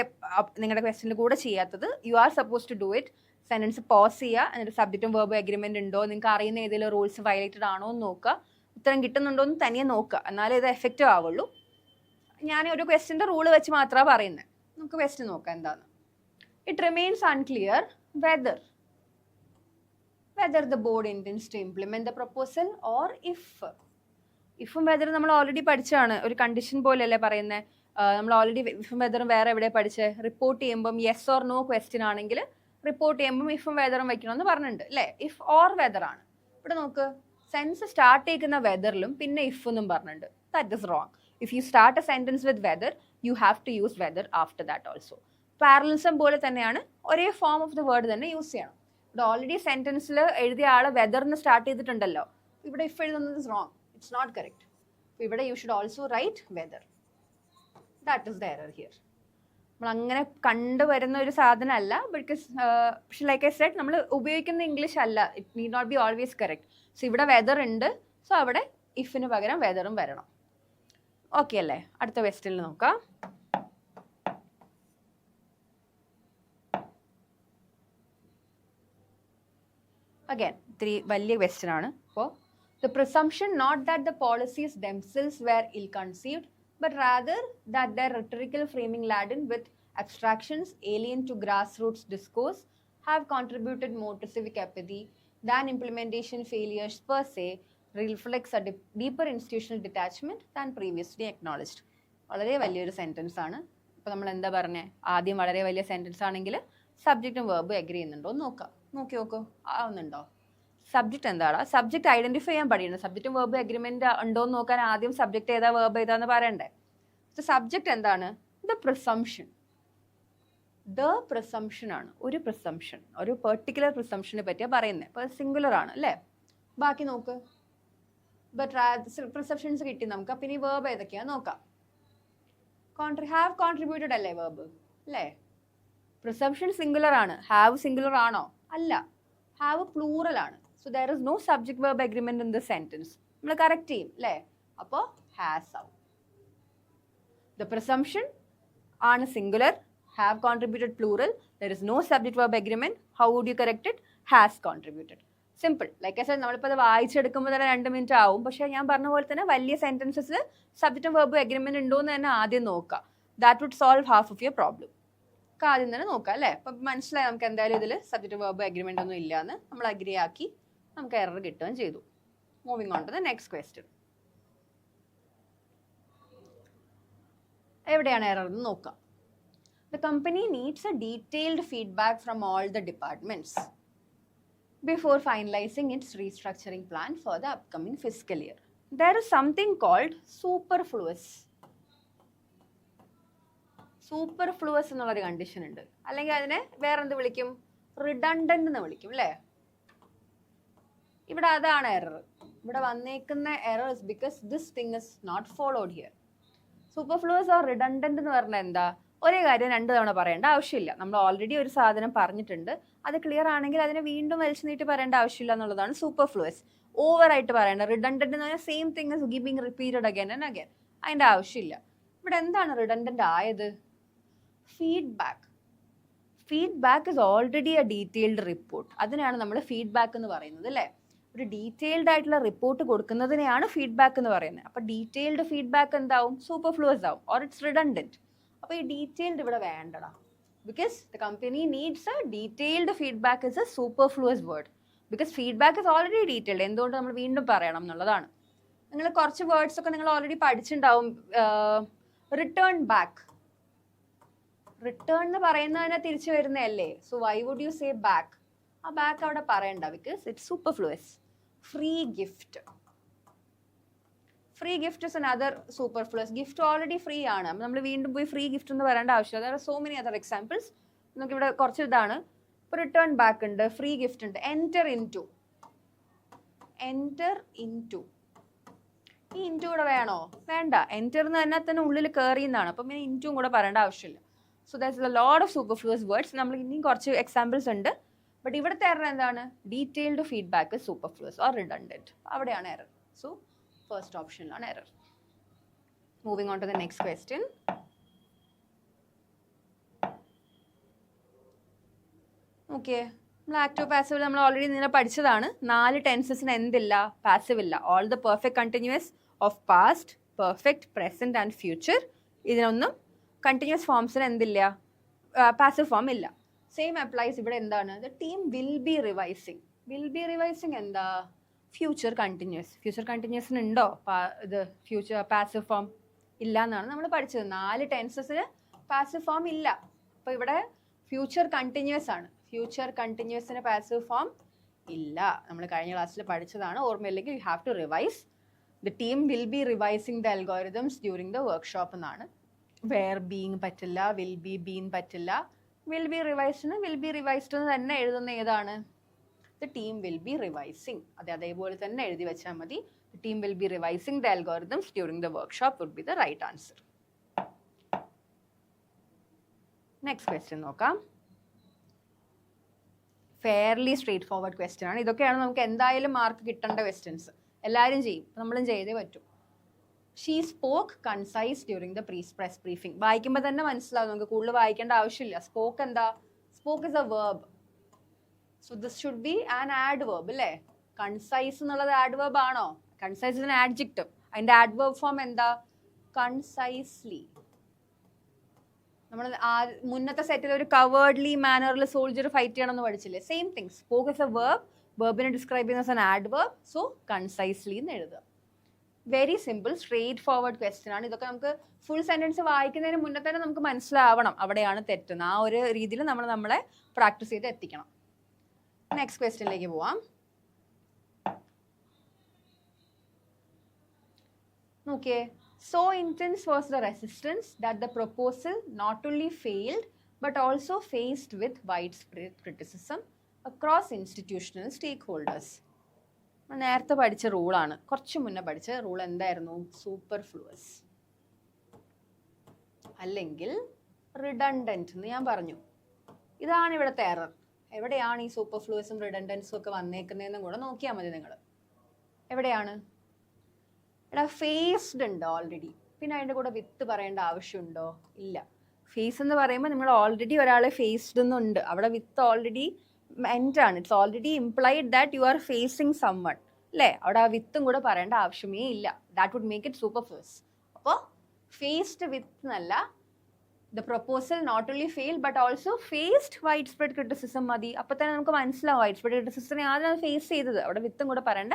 നിങ്ങളുടെ ക്വസ്റ്റ്യനിൽ കൂടെ ചെയ്യാത്തത്. You are suppose to do it. Sentence pose ചെയ്യുക, എന്നിട്ട് സബ്ജക്റ്റും വെർബ് എഗ്രിമെൻ്റ് ഉണ്ടോ, നിങ്ങൾക്ക് അറിയുന്ന ഏതെങ്കിലും റൂൾസ് വയലേറ്റഡ് ആണോ എന്ന് നോക്കുക, ഉത്തരം കിട്ടുന്നുണ്ടോ എന്ന് തനിയെ നോക്കുക. എന്നാലേ ഇത് എഫക്റ്റീവ് ആവുള്ളൂ. ഞാൻ ഒരു ക്വസ്റ്റ്യൻ്റെ റൂൾ വെച്ച് മാത്രമാണ് പറയുന്നത്. നമുക്ക് ക്വസ്റ്റ്യൻ നോക്കാം എന്താണ്. It remains unclear whether the board intends to implement the proposal or ifും വെദറും നമ്മൾ ഓൾറെഡി പഠിച്ചാണ്. ഒരു കണ്ടീഷൻ പോലെയല്ലേ പറയുന്നത്. നമ്മൾ ഓൾറെഡി ഇഫും വെദറും വേറെ എവിടെ പഠിച്ചത്? റിപ്പോർട്ട് ചെയ്യുമ്പം യെസ് ഓർ നോ ക്വസ്റ്റ്യൻ ആണെങ്കിൽ റിപ്പോർട്ട് ചെയ്യുമ്പം ഇഫും വെദറും വെക്കണമെന്ന് പറഞ്ഞിട്ടുണ്ട് അല്ലേ? ഇഫ് ഓർ വെദർ ആണ്. ഇവിടെ നോക്ക്, സെൻസ് സ്റ്റാർട്ട് ചെയ്യുന്ന വെദറിലും പിന്നെ ഇഫ് എന്നും പറഞ്ഞിട്ടുണ്ട്. That is wrong. If you start a sentence with whether you have to use whether after that also. Parallelism പോലെ തന്നെയാണ്, ഒരേ ഫോം ഓഫ് ദ വേർഡ് തന്നെ യൂസ് ചെയ്യണം. ഇവിടെ ഓൾറെഡി സെൻറ്റൻസിൽ എഴുതിയ ആൾ വെദറിന് സ്റ്റാർട്ട് ചെയ്തിട്ടുണ്ടല്ലോ. ഇവിടെ ഇഫ് എഴുതുന്നത് is wrong. It's not correct. ഇവിടെ you should also write whether. That is the error here. നമ്മൾ അങ്ങനെ കണ്ടുവരുന്ന ഒരു സാധനമല്ല. ബിക്കോസ് പക്ഷെ ലൈക്ക് ഐ സെഡ്, നമ്മൾ ഉപയോഗിക്കുന്ന ഇംഗ്ലീഷ് അല്ല. It need not be always correct. So ഇവിടെ വെദർ ഉണ്ട്, സോ അവിടെ ഇഫിന് പകരം വെദറും വരണം. ഓക്കെ അല്ലേ? അടുത്ത ക്വസ്റ്റ്യനിൽ നോക്കാം. അഗൈൻ ഇത്തിരി വലിയ ക്വസ്റ്റ്യൻ ആണ്. അപ്പോൾ the presumption not that the policies themselves were ill-conceived, but rather that their rhetorical framing laden with abstractions alien to grassroots discourse have contributed more to civic apathy than implementation failures per se, reflects a deeper institutional detachment than previously acknowledged. വളരെ വലിയൊരു sentence ആണ്. ഇപ്പോൾ നമ്മൾ എന്താ പറഞ്ഞത്, ആദ്യം വളരെ വലിയ സെൻറ്റൻസ് ആണെങ്കിൽ സബ്ജക്റ്റും വേർബും എഗ്രി ചെയ്യുന്നുണ്ടോ എന്ന് നോക്കാം. നോക്കൂ ആവുന്നുണ്ടോ? സബ്ജക്റ്റ് എന്താണ്? സബ്ജക്റ്റ് ഐഡന്റിഫൈ ചെയ്യാൻ പഠിക്കണം. സബ്ജക്റ്റും വേർബ് എഗ്രിമെന്റ് ഉണ്ടോ എന്ന് നോക്കാൻ ആദ്യം സബ്ജക്റ്റ് ഏതാ വേർബ് ഏതാന്ന് പറയണ്ടേ. സബ്ജക്റ്റ് എന്താണ്? The presumption. ദ പ്രിസംഷൻ ആണ്. ഒരു പ്രിസംഷൻ, ഒരു പെർട്ടിക്കുലർ പ്രിസംഷനെ പറ്റിയാണ് പറയുന്നത്. ഇപ്പോൾ സിംഗുലർ ആണ് അല്ലേ. ബാക്കി നോക്ക്. പ്രിസംഷൻസ് കിട്ടി നമുക്ക്. അപ്പം ഇനി വേർബ് ഏതൊക്കെയാന്ന് നോക്കാം. ഹാവ് കോൺട്രിബ്യൂട്ടഡ് അല്ലേ വേർബ് അല്ലേ. പ്രിസംഷൻ സിംഗുലർ ആണ്. ഹാവ് സിംഗുലർ ആണോ? അല്ല, ഹാവ് പ്ലൂറൽ ആണ്. So there is no subject verb agreement in the sentence. നമ്മൾ കറക്റ്റ് ചെയ്യും അല്ലേ. അപ്പോൾ ഹാസ് ആവും. ദ പ്രിസംഷൻ ആണ് singular, have contributed plural, there is no subject verb agreement. How would you correct it? Has contributed. Simple. Like I said, നമ്മളിപ്പോൾ അത് വായിച്ചെടുക്കുമ്പോൾ തന്നെ 2 minute ആവും. പക്ഷേ ഞാൻ പറഞ്ഞ പോലെ തന്നെ വലിയ സെന്റൻസസിൽ സബ്ജക്റ്റും വേർബും അഗ്രിമെന്റ് ഉണ്ടോ എന്ന് തന്നെ ആദ്യം നോക്കുക. That would solve half of your problem. ആദ്യം തന്നെ നോക്കാം അല്ലേ. അപ്പം മനസ്സിലായി നമുക്ക് എന്തായാലും ഇതിൽ സബ്ജക്റ്റ് വേർബ് അഗ്രിമെന്റ് ഒന്നും ഇല്ലാന്ന്. നമ്മൾ അഗ്രി ആക്കി, നമുക്ക് എറർ കിട്ടുകയും ചെയ്തു. Moving on to the next question. എവിടെയാണ് എറർ എന്ന് നോക്കാം. The company needs a detailed feedback from all the departments before finalizing its restructuring plan for the upcoming fiscal year. There is something called superfluous. സൂപ്പർഫ്ലൂവസ് എന്നുള്ളൊരു condition ഉണ്ട്. അല്ലെങ്കിൽ അതിനെ വേറെന്ത് വിളിക്കും? Redundant എന്ന് വിളിക്കും അല്ലേ. ഇവിടെ അതാണ് എറർ. ഇവിടെ വന്നേക്കുന്ന error is because this thing is not followed here. Superfluous or redundant എന്ന് പറഞ്ഞാൽ എന്താ? ഒരേ കാര്യം 2 തവണ പറയേണ്ട ആവശ്യമില്ല. നമ്മൾ ഓൾറെഡി ഒരു സാധനം പറഞ്ഞിട്ടുണ്ട്, അത് ക്ലിയർ ആണെങ്കിൽ അതിനെ വീണ്ടും വലിച്ചു നീട്ടി പറയേണ്ട ആവശ്യമില്ല എന്നുള്ളതാണ് സൂപ്പർഫ്ലൂവസ്. ഓവറായിട്ട് പറയേണ്ട. റിഡണ്ടന്റ് എന്ന് പറഞ്ഞാൽ same thing is giving repeated again and again. അതിൻ്റെ ആവശ്യമില്ല. ഇവിടെ എന്താണ് റിഡണ്ടന്റ് ആയത്? Feedback. Feedback is already A detailed report. അതിനാണ് നമ്മൾ ഫീഡ്ബാക്ക് എന്ന് പറയുന്നത് അല്ലേ. ഒരു ഡീറ്റെയിൽഡ് ആയിട്ടുള്ള റിപ്പോർട്ട് കൊടുക്കുന്നതിനെയാണ് ഫീഡ്ബാക്ക് എന്ന് പറയുന്നത്. അപ്പോൾ ഡീറ്റെയിൽഡ് ഫീഡ്ബാക്ക് എന്താവും? സൂപ്പർഫ്ലൂവസ് ആവും, ഓർ ഇറ്റ്സ് റിഡണ്ടന്റ്. അപ്പോൾ ഈ ഡീറ്റെയിൽഡ് ഇവിടെ വേണ്ടടാ. Because the company needs a detailed feedback is A സൂപ്പർഫ്ലൂവസ് word. Because feedback is already detailed. എന്തുകൊണ്ട് നമ്മൾ വീണ്ടും പറയണം എന്നുള്ളതാണ്. നിങ്ങൾ കുറച്ച് വേർഡ്സ് ഒക്കെ നിങ്ങൾ ഓൾറെഡി പഠിച്ചിട്ടുണ്ടാവും. Return back. റിട്ടേൺ എന്ന് പറയുന്നതിനെ തിരിച്ചു വരുന്നതല്ലേ. So why would you say back? ആ ബാക്ക് അവിടെ പറയണ്ട, because it's superfluous. Free gift. Free gift is another superfluous. Gift already free ആണ്. നമ്മൾ വീണ്ടും പോയി ഫ്രീ ഗിഫ്റ്റ് എന്ന് പറയേണ്ട ആവശ്യമില്ല. There are so many other examples. നമുക്കിവിടെ കുറച്ച് ഇതാണ്. ഇപ്പോൾ റിട്ടേൺ ബാക്ക് ഉണ്ട്, ഫ്രീ ഗിഫ്റ്റ് ഉണ്ട്. Enter in to. Enter in to. ഈ ഇൻറ്റു കൂടെ വേണോ? വേണ്ട. എൻറ്റർ എന്ന് തന്നെ തന്നെ ഉള്ളിൽ കയറി എന്നാണ്. അപ്പം പിന്നെ ഇൻറ്റും കൂടെ പറയേണ്ട ആവശ്യമില്ല. So that's a lot of superfluous words. നമ്മൾ ഇനിയും കുറച്ച് എക്സാമ്പിൾസ് ഉണ്ട്. ബട്ട് ഇവിടുത്തെ എറർ എന്താണ്? Detailed feedback superfluous or redundant. അവിടെയാണ് എറർ. സോ ഫസ്റ്റ് ഓപ്ഷനിലാണ് error. Moving on to the next question. Okay, നമ്മൾ ആക്റ്റീവ് പാസീവ് നമ്മൾ ഓൾറെഡി ഇങ്ങനെ പഠിച്ചതാണ്. 4 ടെൻസസിന് എന്തില്ല? പാസീവ് ഇല്ല. All the perfect continuous of past, perfect, present and future. ഇതിനൊന്നും കണ്ടിന്യൂസ് ഫോംസിന് എന്തില്ല? പാസീവ് ഫോം ഇല്ല. സെയിം അപ്ലൈസ് ഇവിടെ. എന്താണ്? The team will be revising. Will be revising എന്താ? Future continuous. ഫ്യൂച്ചർ കണ്ടിന്യൂസിന് ഉണ്ടോ ഇത് ഫ്യൂച്ചർ പാസീവ് ഫോം? ഇല്ല എന്നാണ് നമ്മൾ പഠിച്ചത്. 4 ടെൻസസിന് പാസീവ് ഫോം ഇല്ല. അപ്പോൾ ഇവിടെ ഫ്യൂച്ചർ കണ്ടിന്യൂസ് ആണ്. ഫ്യൂച്ചർ കണ്ടിന്യൂസിന് പാസീവ് ഫോം ഇല്ല. നമ്മൾ കഴിഞ്ഞ ക്ലാസ്സിൽ പഠിച്ചതാണ്. ഓർമ്മയില്ലെങ്കിൽ you have to revise. The team will be revising the algorithms during the workshop എന്നാണ്. വേർ ബീങ് പറ്റില്ല, വിൽ ബി ബീൻ പറ്റില്ല. വിൽ ബി റിവൈസ്ഡിന് വിൽ ബി റിവൈസ്ഡ് എന്ന് തന്നെ എഴുതുന്ന ഏതാണ്? The team will be revising. അതേപോലെ തന്നെ എഴുതി വെച്ചാൽ മതി. The team will be revising the algorithms during the workshop would be the right answer. Next question നോക്കാം. ഫെയർലി സ്ട്രേറ്റ് ഫോർവേഡ് ക്വസ്റ്റ്യൻ ആണ്. ഇതൊക്കെയാണ് നമുക്ക് എന്തായാലും മാർക്ക് കിട്ടേണ്ട ക്വസ്റ്റ്യൻസ്. എല്ലാവരും ചെയ്യും, നമ്മളും ചെയ്തേ പറ്റും. She spoke concise during the press briefing. വായിക്കുമ്പോൾ തന്നെ മനസ്സിലാവും, നമുക്ക് കൂടുതൽ വായിക്കേണ്ട ആവശ്യമില്ല. സ്പോക്ക് എന്താ? Spoke is a verb. So this should be an adverb അല്ലേ? കൺസൈസ് എന്നുള്ളത് ആഡ്വേർബ് ആണോ? Concise is an adjective. അതിന്റെ ആഡ്വേർബ് ഫോം എന്താ? കൺസൈസ്ലി. നമ്മൾ മുന്നത്തെ സെറ്റിൽ ഒരു കവേർഡ്ലി മാനറിൽ സോൾജർ ഫൈറ്റ് ചെയ്യണമെന്ന് പഠിച്ചില്ലേ? Same thing. Spoke is a verb, വേർബിനെ ഡിസ്ക്രൈബ് ചെയ്യുന്ന ആൻ ആഡ്വേർബ്, സോ കൺസൈസ്ലി എന്ന് എഴുതുക. Very simple, straightforward question ആണ്. ഇതൊക്കെ നമുക്ക് ഫുൾ സെന്റൻസ് വായിക്കുന്നതിന് മുന്നേ തന്നെ നമുക്ക് മനസ്സിലാവണം അവിടെയാണ് തെറ്റുന്നത്. ആ ഒരു രീതിയിൽ നമ്മൾ നമ്മളെ പ്രാക്ടീസ് ചെയ്ത് എത്തിക്കണം. നെക്സ്റ്റ് ക്വസ്റ്റ്യനിലേക്ക് പോവാം. നോക്കിയേ, so intense was the resistance that the proposal not only failed but also faced with widespread criticism across institutional stakeholders. നേരത്തെ പഠിച്ച റൂളാണ്, കുറച്ച് മുന്നേ പഠിച്ച റൂൾ എന്തായിരുന്നു? സൂപ്പർഫ്ലൂവസ് അല്ലെങ്കിൽ റിഡണ്ടന്റ് എന്ന് ഞാൻ പറഞ്ഞു. ഇതാണ് ഇവിടുത്തെ എറർ. എവിടെയാണ് ഈ സൂപ്പർഫ്ലൂവസും റിഡണ്ടൻസും ഒക്കെ വന്നേക്കുന്നതെന്നും കൂടെ നോക്കിയാൽ മതി നിങ്ങൾ. എവിടെയാണ്? എടാ ഫേസ്ഡ് ഉണ്ട് ഓൾറെഡി, പിന്നെ അതിൻ്റെ കൂടെ വിത്ത് പറയേണ്ട ആവശ്യമുണ്ടോ? ഇല്ല. ഫേസ് എന്ന് പറയുമ്പോൾ നിങ്ങൾ ഓൾറെഡി ഒരാളെ ഫേസ്ഡ് എന്നുണ്ട്, അവിടെ വിത്ത് ഓൾറെഡി എൻഡ് ആണ്. It's already implied that you are facing someone അല്ലേ? അവിടെ ആ വിത്തും കൂടെ പറയേണ്ട ആവശ്യമേ ഇല്ല. That would make it superfluous. അപ്പോൾ ഫേസ്ഡ് വിത്ത് എന്നല്ല, the proposal not only fail but also faced widespread criticism മതി. അപ്പോൾ തന്നെ നമുക്ക് മനസ്സിലാവും വൈഡ് സ്പ്രെഡ് ക്രിറ്റിസിസത്തിനെ ആദ്യം ഫേസ് ചെയ്തത്, അവിടെ വിത്തും കൂടെ പറയേണ്ട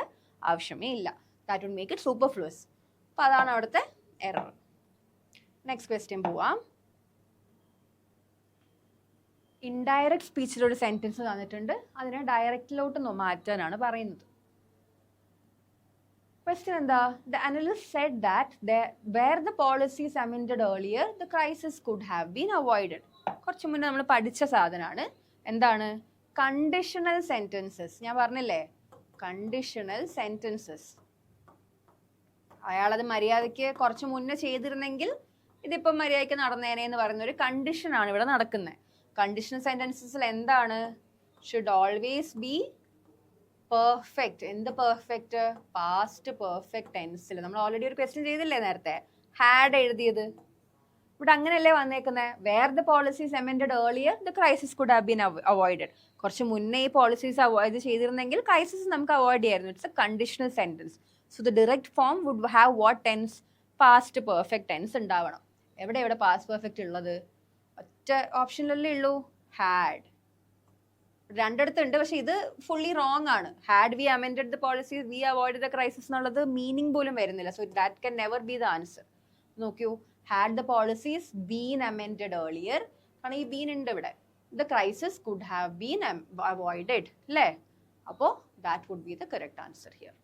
ആവശ്യമേ ഇല്ല. That would make it superfluous. അപ്പോൾ അതാണ് അവിടുത്തെ എറർ. നെക്സ്റ്റ് ക്വസ്റ്റ്യൻ പോവാം. ഇൻഡയറക്റ്റ് സ്പീച്ചിലൊരു സെന്റൻസ് തന്നിട്ടുണ്ട്, അതിനെ ഡയറക്റ്റിലോട്ട് മാറ്റാനാണ് പറയുന്നത്. ക്വസ്റ്റ്യൻ എന്താ? The analyst said that where the policies amended earlier, the crisis could have been avoided. കുറച്ച് മുന്നേ നമ്മൾ പഠിച്ച സാധനമാണ്. എന്താണ്? Conditional sentences. ഞാൻ പറഞ്ഞില്ലേ, കണ്ടീഷണൽ സെന്റൻസസ്. അയാളത് മര്യാദയ്ക്ക് കുറച്ച് മുന്നേ ചെയ്തിരുന്നെങ്കിൽ ഇതിപ്പം മര്യാദയ്ക്ക് നടന്നേനെ എന്ന് പറയുന്ന ഒരു കണ്ടീഷനാണ് ഇവിടെ നടക്കുന്നത്. കണ്ടീഷണൽ സെന്റൻസസിൽ എന്താണ്? Should always be perfect. എന്ത് പെർഫെക്റ്റ്? പാസ്റ്റ് പെർഫെക്റ്റ് ടെൻസിൽ. നമ്മൾ ഓൾറെഡി ഒരു ക്വസ്റ്റ്യൻ ചെയ്തില്ലേ നേരത്തെ, ഹാഡ് എഴുതിയത്. ഇവിടെ അങ്ങനെയല്ലേ വന്നേക്കുന്നത്? Where the policies amended earlier the crisis could have been avoided. കുറച്ച് മുന്നേ ഈ പോളിസീസ് അവോയ്ഡ് ചെയ്തിരുന്നെങ്കിൽ ക്രൈസിസ് നമുക്ക് അവോയ്ഡ് ചെയ്യായിരുന്നു. It's a conditional sentence. So the direct form would have what tense? Past perfect tense ഉണ്ടാവണം. എവിടെ past perfect ഉള്ളത്? ഒറ്റ ഓപ്ഷനിലല്ലേ ഉള്ളൂ, ഹാഡ്. രണ്ടിടത്തുണ്ട്, പക്ഷെ ഇത് ഫുള്ളി റോങ് ആണ്. Had we amended the policies we avoided the crisis എന്നുള്ളത് മീനിങ് പോലും വരുന്നില്ല. So that can never be the answer. നോക്കൂ, had the policies been amended earlier, കാരണം ഈ ബീൻ ഉണ്ട് ഇവിടെ. The crisis could have been avoided അല്ലേ? അപ്പോൾ that would be the correct answer here.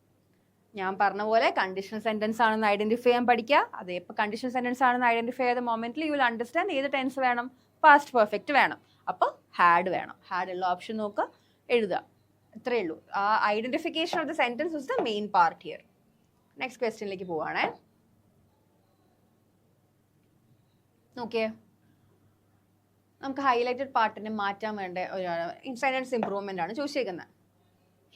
ഞാൻ പറഞ്ഞ പോലെ കണ്ടീഷണൽ സെന്റൻസ് ആണെന്ന് ഐഡന്റിഫൈ ചെയ്യാൻ പഠിക്കുക. അതേ ഇപ്പോൾ കണ്ടീഷണൽ സെന്റൻസ് ആണെന്ന് ഐഡന്റിഫൈ ചെയ്ത മൊമെന്റിൽ യു വിൽ അണ്ടർസ്റ്റാൻഡ് ഏത് ടെൻസ് വേണം. പാസ്റ്റ് പെർഫെക്റ്റ് വേണം, അപ്പോൾ ഹാഡ് വേണം. ഹാഡ് ഉള്ള ഓപ്ഷൻ നോക്കുക, എഴുതുക. ഇത്രയേ ഉള്ളൂ. ആ identification of the sentence is the main part here. Next ക്വസ്റ്റ്യനിലേക്ക് പോവാണേ. നോക്കിയേ, നമുക്ക് ഹൈലൈറ്റഡ് പാർട്ടിനെ മാറ്റാൻ വേണ്ട ഒരു സെന്റൻസ് ഇംപ്രൂവ്മെന്റ് ആണ് ചോദിച്ചേക്കുന്നത്.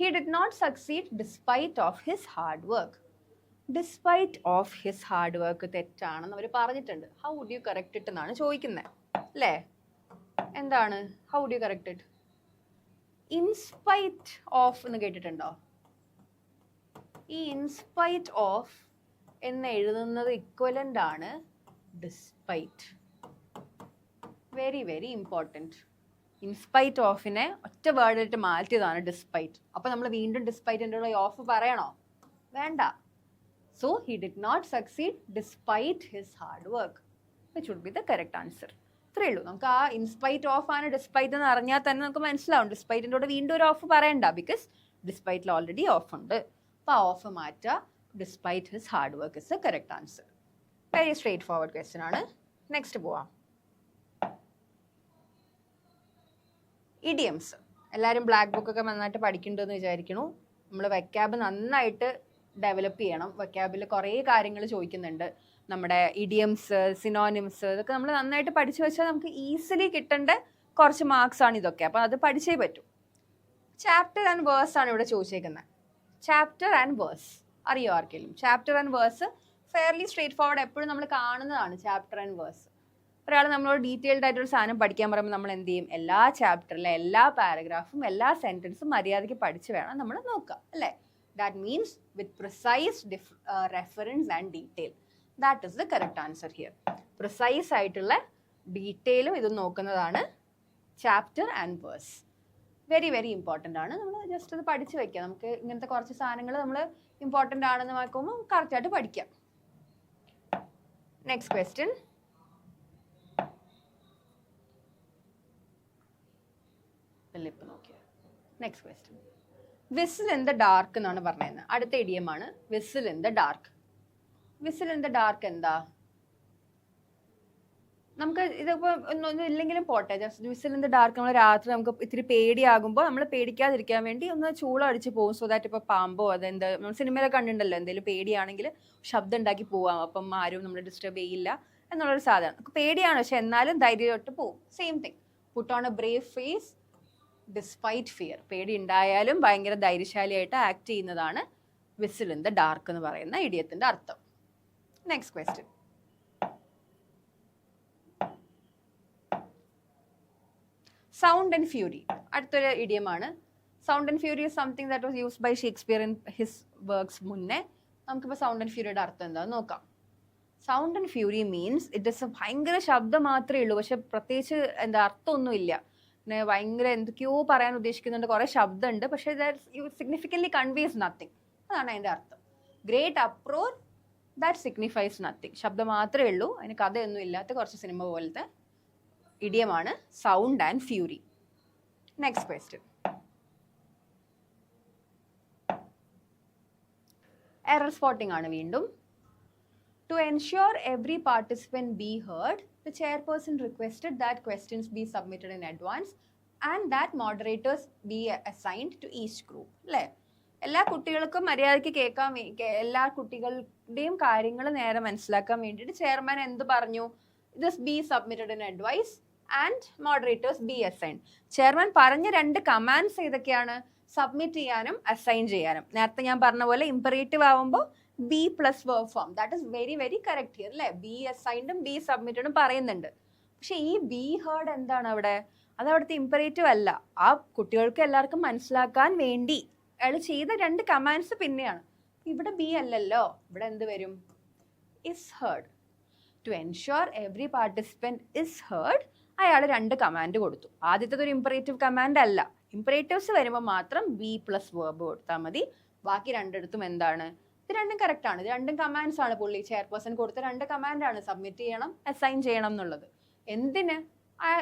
He did not succeed despite of his hard work. Despite of his hard work തെറ്റാണെന്ന് അവർ പറഞ്ഞിട്ടുണ്ട്. How would you correct it എന്നാണ് ചോദിക്കുന്നത് അല്ലേ? എന്താണ്? How would you correct it? In spite of എന്ന് കേട്ടിട്ടുണ്ടോ? ഈ in spite of എന്ന് എഴുതുന്നത് ഇക്വലന്റ് ആണ് despite. Very very important. In spite ഓഫിനെ ഒറ്റ വേർഡിലിട്ട് മാറ്റിയതാണ് ഡിസ്പൈറ്റ്. അപ്പോൾ നമ്മൾ വീണ്ടും ഡിസ്പൈറ്റിൻ്റെ ഓഫ് പറയണോ? വേണ്ട. So he did not succeed despite his hard work, which would be the correct answer. ഇത്രയേ ഉള്ളൂ. നമുക്ക് ആ ഇൻസ്പൈറ്റ് ഓഫ് ആണ് ഡിസ്പൈറ്റ് എന്ന് അറിഞ്ഞാൽ തന്നെ നമുക്ക് മനസ്സിലാവും. ഡിസ്പൈറ്റിൻ്റെ കൂടെ വീണ്ടും ഒരു ഓഫ് പറയണ്ട, ബിക്കോസ് ഡിസ്പൈറ്റിൽ ഓൾറെഡി ഓഫ് ഉണ്ട്. അപ്പോൾ ആ ഓഫ് മാറ്റുക. Despite his hard work is the correct answer. Very straight forward question ആണ്. നെക്സ്റ്റ് പോവാം. ഇഡിയംസ്. എല്ലാവരും ബ്ലാക്ക് ബുക്കൊക്കെ നന്നായിട്ട് പഠിക്കുന്നുണ്ടെന്ന് വിചാരിക്കുന്നു. നമ്മൾ വെക്കാബ് നന്നായിട്ട് ഡെവലപ്പ് ചെയ്യണം. വെക്കാബിൽ കുറേ കാര്യങ്ങൾ ചോദിക്കുന്നുണ്ട്. നമ്മുടെ ഇഡിയംസ്, സിനോണിംസ്, ഇതൊക്കെ നമ്മൾ നന്നായിട്ട് പഠിച്ചു വെച്ചാൽ നമുക്ക് ഈസിലി കിട്ടേണ്ട കുറച്ച് മാർക്സ് ആണ് ഇതൊക്കെ. അപ്പോൾ അത് പഠിച്ചേ പറ്റൂ. ചാപ്റ്റർ ആൻഡ് വേഴ്സ് ആണ് ഇവിടെ ചോദിച്ചേക്കുന്നത്. ചാപ്റ്റർ ആൻഡ് വേഴ്സ് അറിയോ ആർക്കെങ്കിലും? Chapter and verse fairly straightforward, എപ്പോഴും നമ്മൾ കാണുന്നതാണ് ചാപ്റ്റർ ആൻഡ് വേഴ്സ്. ഒരാൾ നമ്മളോട് ഡീറ്റെയിൽഡ് ആയിട്ടൊരു സാധനം പഠിക്കാൻ പറയുമ്പോൾ നമ്മൾ എന്ത് ചെയ്യും? എല്ലാ ചാപ്റ്ററിലെ എല്ലാ പാരഗ്രാഫും എല്ലാ സെൻറ്റൻസും മര്യാദയ്ക്ക് പഠിച്ച് വേണം നമ്മൾ നോക്കുക, അല്ലേ? That means with precise reference and detail. That is the correct answer here. Precise ആയിട്ടുള്ള ഡീറ്റെയിലും ഇത് നോക്കുന്നതാണ് chapter and verse. Very very important ആണ്. നമ്മൾ ജസ്റ്റ് ഇത് പഠിച്ച് വെക്കുക. നമുക്ക് ഇങ്ങനത്തെ കുറച്ച് സാധനങ്ങൾ നമ്മൾ ഇമ്പോർട്ടൻ്റ് ആണെന്ന് നോക്കുമ്പോൾ കറക്റ്റായിട്ട് പഠിക്കാം. Next question. ലിപ്പ് നോക്കിയ next question. Whistle in the dark എന്നാണ് പറഞ്ഞത്. അടുത്ത ഇഡിയമാണ് whistle in the dark. Whistle in the dark എന്താ? നമുക്ക് ഇതിപ്പോൾ ഒന്നും ഇല്ലെങ്കിലും പോട്ടെ, just whistle in the dark നമ്മൾ രാത്രി നമുക്ക് ഇത്തിരി പേടിയാകുമ്പോൾ നമ്മൾ പേടിക്കാതിരിക്കാൻ വേണ്ടി ഒന്ന് ചൂളം അടിച്ച് പോകും. സോ ദാറ്റ് ഇപ്പോൾ പാമ്പോ അതെന്ത് നമ്മൾ സിനിമയിലൊക്കെ കണ്ടിട്ടുണ്ടല്ലോ, എന്തെങ്കിലും പേടിയാണെങ്കിൽ ശബ്ദം ഉണ്ടാക്കി പോവാം, അപ്പം ആരും നമ്മൾ ഡിസ്റ്റർബ് ചെയ്യില്ല എന്നുള്ളൊരു സാധനം. നമുക്ക് പേടിയാണ്, പക്ഷെ എന്നാലും ധൈര്യമായിട്ട് പോവും. Same thing, put on a brave face despite fear. പേടി ഉണ്ടായാലും ഭയങ്കര ധൈര്യശാലിയായിട്ട് ആക്ട് ചെയ്യുന്നതാണ് വിസിൽ ഇൻ ദ ഡാർക്ക് എന്ന് പറയുന്ന ഇഡിയത്തിന്റെ അർത്ഥം. Next question. Sound and fury അടുത്തൊരു ഇഡിയമാണ്. Sound and fury is something that was used by Shakespeare in his works. മുന്നേ നമുക്കിപ്പോൾ സൗണ്ട് ആൻഡ് ഫ്യൂരിയുടെ അർത്ഥം എന്താണെന്ന് നോക്കാം. Sound and fury means it is ഭയങ്കര ശബ്ദം മാത്രമേ ഉള്ളൂ, പക്ഷെ പ്രത്യേകിച്ച് എന്താ അർത്ഥമൊന്നുമില്ല. പിന്നെ ഭയങ്കര എന്തൊക്കെയോ പറയാൻ ഉദ്ദേശിക്കുന്നുണ്ട്, കുറേ ശബ്ദമുണ്ട്, പക്ഷേ സിഗ്നിഫിക്കൻ്റ്ലി കൺവേസ് നത്തിങ്. അതാണ് അതിൻ്റെ അർത്ഥം. Great uproar that signifies nothing. ശബ്ദം മാത്രമേ ഉള്ളൂ, അതിന് കഥയൊന്നും ഇല്ലാത്ത കുറച്ച് സിനിമ പോലത്തെ ഇഡിയമാണ് sound and fury. Next question. Error spotting ആണ് വീണ്ടും. To ensure every participant be heard, the chairperson requested that questions be submitted in advance and that moderators be assigned to each group. അല്ലേ? എല്ലാ കുട്ടികൾക്കും മര്യാദയ്ക്ക് കേൾക്കാൻ, എല്ലാ കുട്ടികളുടെയും കാര്യങ്ങൾ നേരെ മനസ്സിലാക്കാൻ വേണ്ടിയിട്ട് ചെയർമാൻ എന്ത് പറഞ്ഞു? This be submitted in advice and moderators be assigned. Chairman പറഞ്ഞ രണ്ട് കമാൻഡ്സ് ഏതൊക്കെയാണ്? സബ്മിറ്റ് ചെയ്യാനും അസൈൻ ചെയ്യാനും. നേരത്തെ ഞാൻ പറഞ്ഞ പോലെ ഇമ്പറേറ്റീവ് ആവുമ്പോൾ B plus verb form. That is very very correct here, അല്ലേ? ബി അസൈൻഡും ബി സബ്മിറ്റഡും പറയുന്നുണ്ട്. പക്ഷെ ഈ ബി ഹേർഡ് എന്താണ് അവിടെ? അത് അവിടുത്തെ ഇമ്പറേറ്റീവ് അല്ല. ആ കുട്ടികൾക്ക് എല്ലാവർക്കും മനസ്സിലാക്കാൻ വേണ്ടി അയാൾ ചെയ്ത രണ്ട് കമാൻഡ്സ് പിന്നെയാണ്. ഇവിടെ ബി അല്ലല്ലോ, ഇവിടെ എന്ത് വരും? Is heard. To ensure every participant is heard അയാൾ രണ്ട് കമാൻഡ് കൊടുത്തു. ആദ്യത്തേത് ഒരു ഇമ്പറേറ്റീവ് കമാൻഡ് അല്ല. ഇമ്പറേറ്റീവ്സ് വരുമ്പോൾ മാത്രം ബി പ്ലസ് വേർബ് കൊടുത്താൽ മതി. ബാക്കി രണ്ടിടത്തും എന്താണ്? ഇത് രണ്ടും കറക്റ്റ് ആണ്. ഇത് രണ്ടും കമാൻഡ്സ് ആണ്. പുള്ളി ചെയർപേഴ്സൺ കൊടുത്ത രണ്ട് കമാൻഡാണ്, സബ്മിറ്റ് ചെയ്യണം, അസൈൻ ചെയ്യണം എന്നുള്ളത്. എന്തിന്?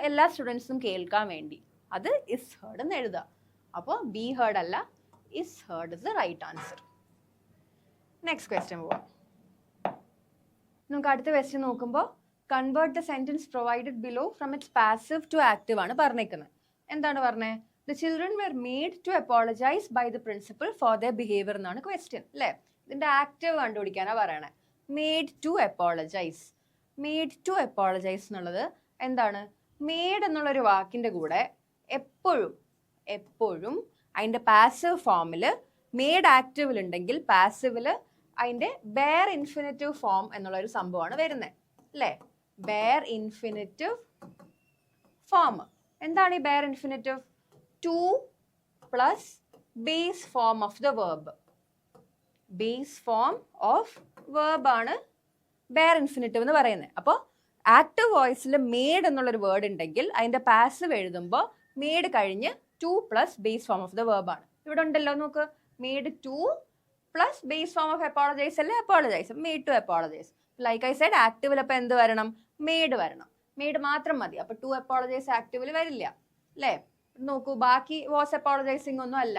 എല്ലാ സ്റ്റുഡൻസും കേൾക്കാൻ വേണ്ടി. അത് ഇസ് ഹേർഡ് എന്ന് എഴുതുക. അപ്പോൾ ബി ഹേർഡ് അല്ല, is heard is the right answer. Next question പോവാം. നമുക്ക് അടുത്ത ക്വസ്റ്റ്യൻ നോക്കുമ്പോൾ convert the sentence provided below from its passive to active ആണ് പറഞ്ഞേക്കുന്നത്. എന്താണ് പറഞ്ഞത്? The children were made to apologise by the principal for the behaviour എന്നാണ് question, അല്ലേ? ഇതിന്റെ ആക്റ്റീവ് കണ്ടുപിടിക്കാനാണ് പറയണേ. Made to apologise. Made to apologise എന്നുള്ളത് എന്താണ്? മെയ്ഡ് എന്നുള്ളൊരു വാക്കിന്റെ കൂടെ എപ്പോഴും അതിന്റെ പാസീവ് ഫോമിൽ മെയ്ഡ് ആക്റ്റീവിൽ ഉണ്ടെങ്കിൽ പാസീവില് അതിന്റെ ബെയർ ഇൻഫിനിറ്റീവ് ഫോം എന്നുള്ളൊരു സംഭവമാണ് വരുന്നത്, അല്ലേ? Bare infinitive form. എന്താണ് ഈ bare infinitive? To plus base form of the verb. Base form of verb ആണ് ബെയർ ഇൻഫിനിറ്റീവ് എന്ന് പറയുന്നത്. അപ്പോൾ ആക്റ്റീവ് വോയിസിൽ മെയ്ഡ് എന്നുള്ളൊരു വേർഡ് ഉണ്ടെങ്കിൽ അതിന്റെ പാസീവ് എഴുതുമ്പോൾ മെയ്ഡ് കഴിഞ്ഞ് to plus base form of the verb ആണ്. ഇവിടെ ഉണ്ടല്ലോ, നോക്ക്. Made to plus base form of apologise അല്ലേ? Apologise. Made to apologise. Like I said, ആക്റ്റീവിൽ അപ്പോൾ എന്ത് വരണം? മെയ്ഡ് വരണം. മെയ്ഡ് മാത്രം മതി. അപ്പോൾ ടു അപ്പോളജൈസ് ആക്റ്റീവിൽ വരില്ല, അല്ലേ? നോക്കൂ, ബാക്കി വാസ് അപ്പോളജൈസിങ് ഒന്നും അല്ല.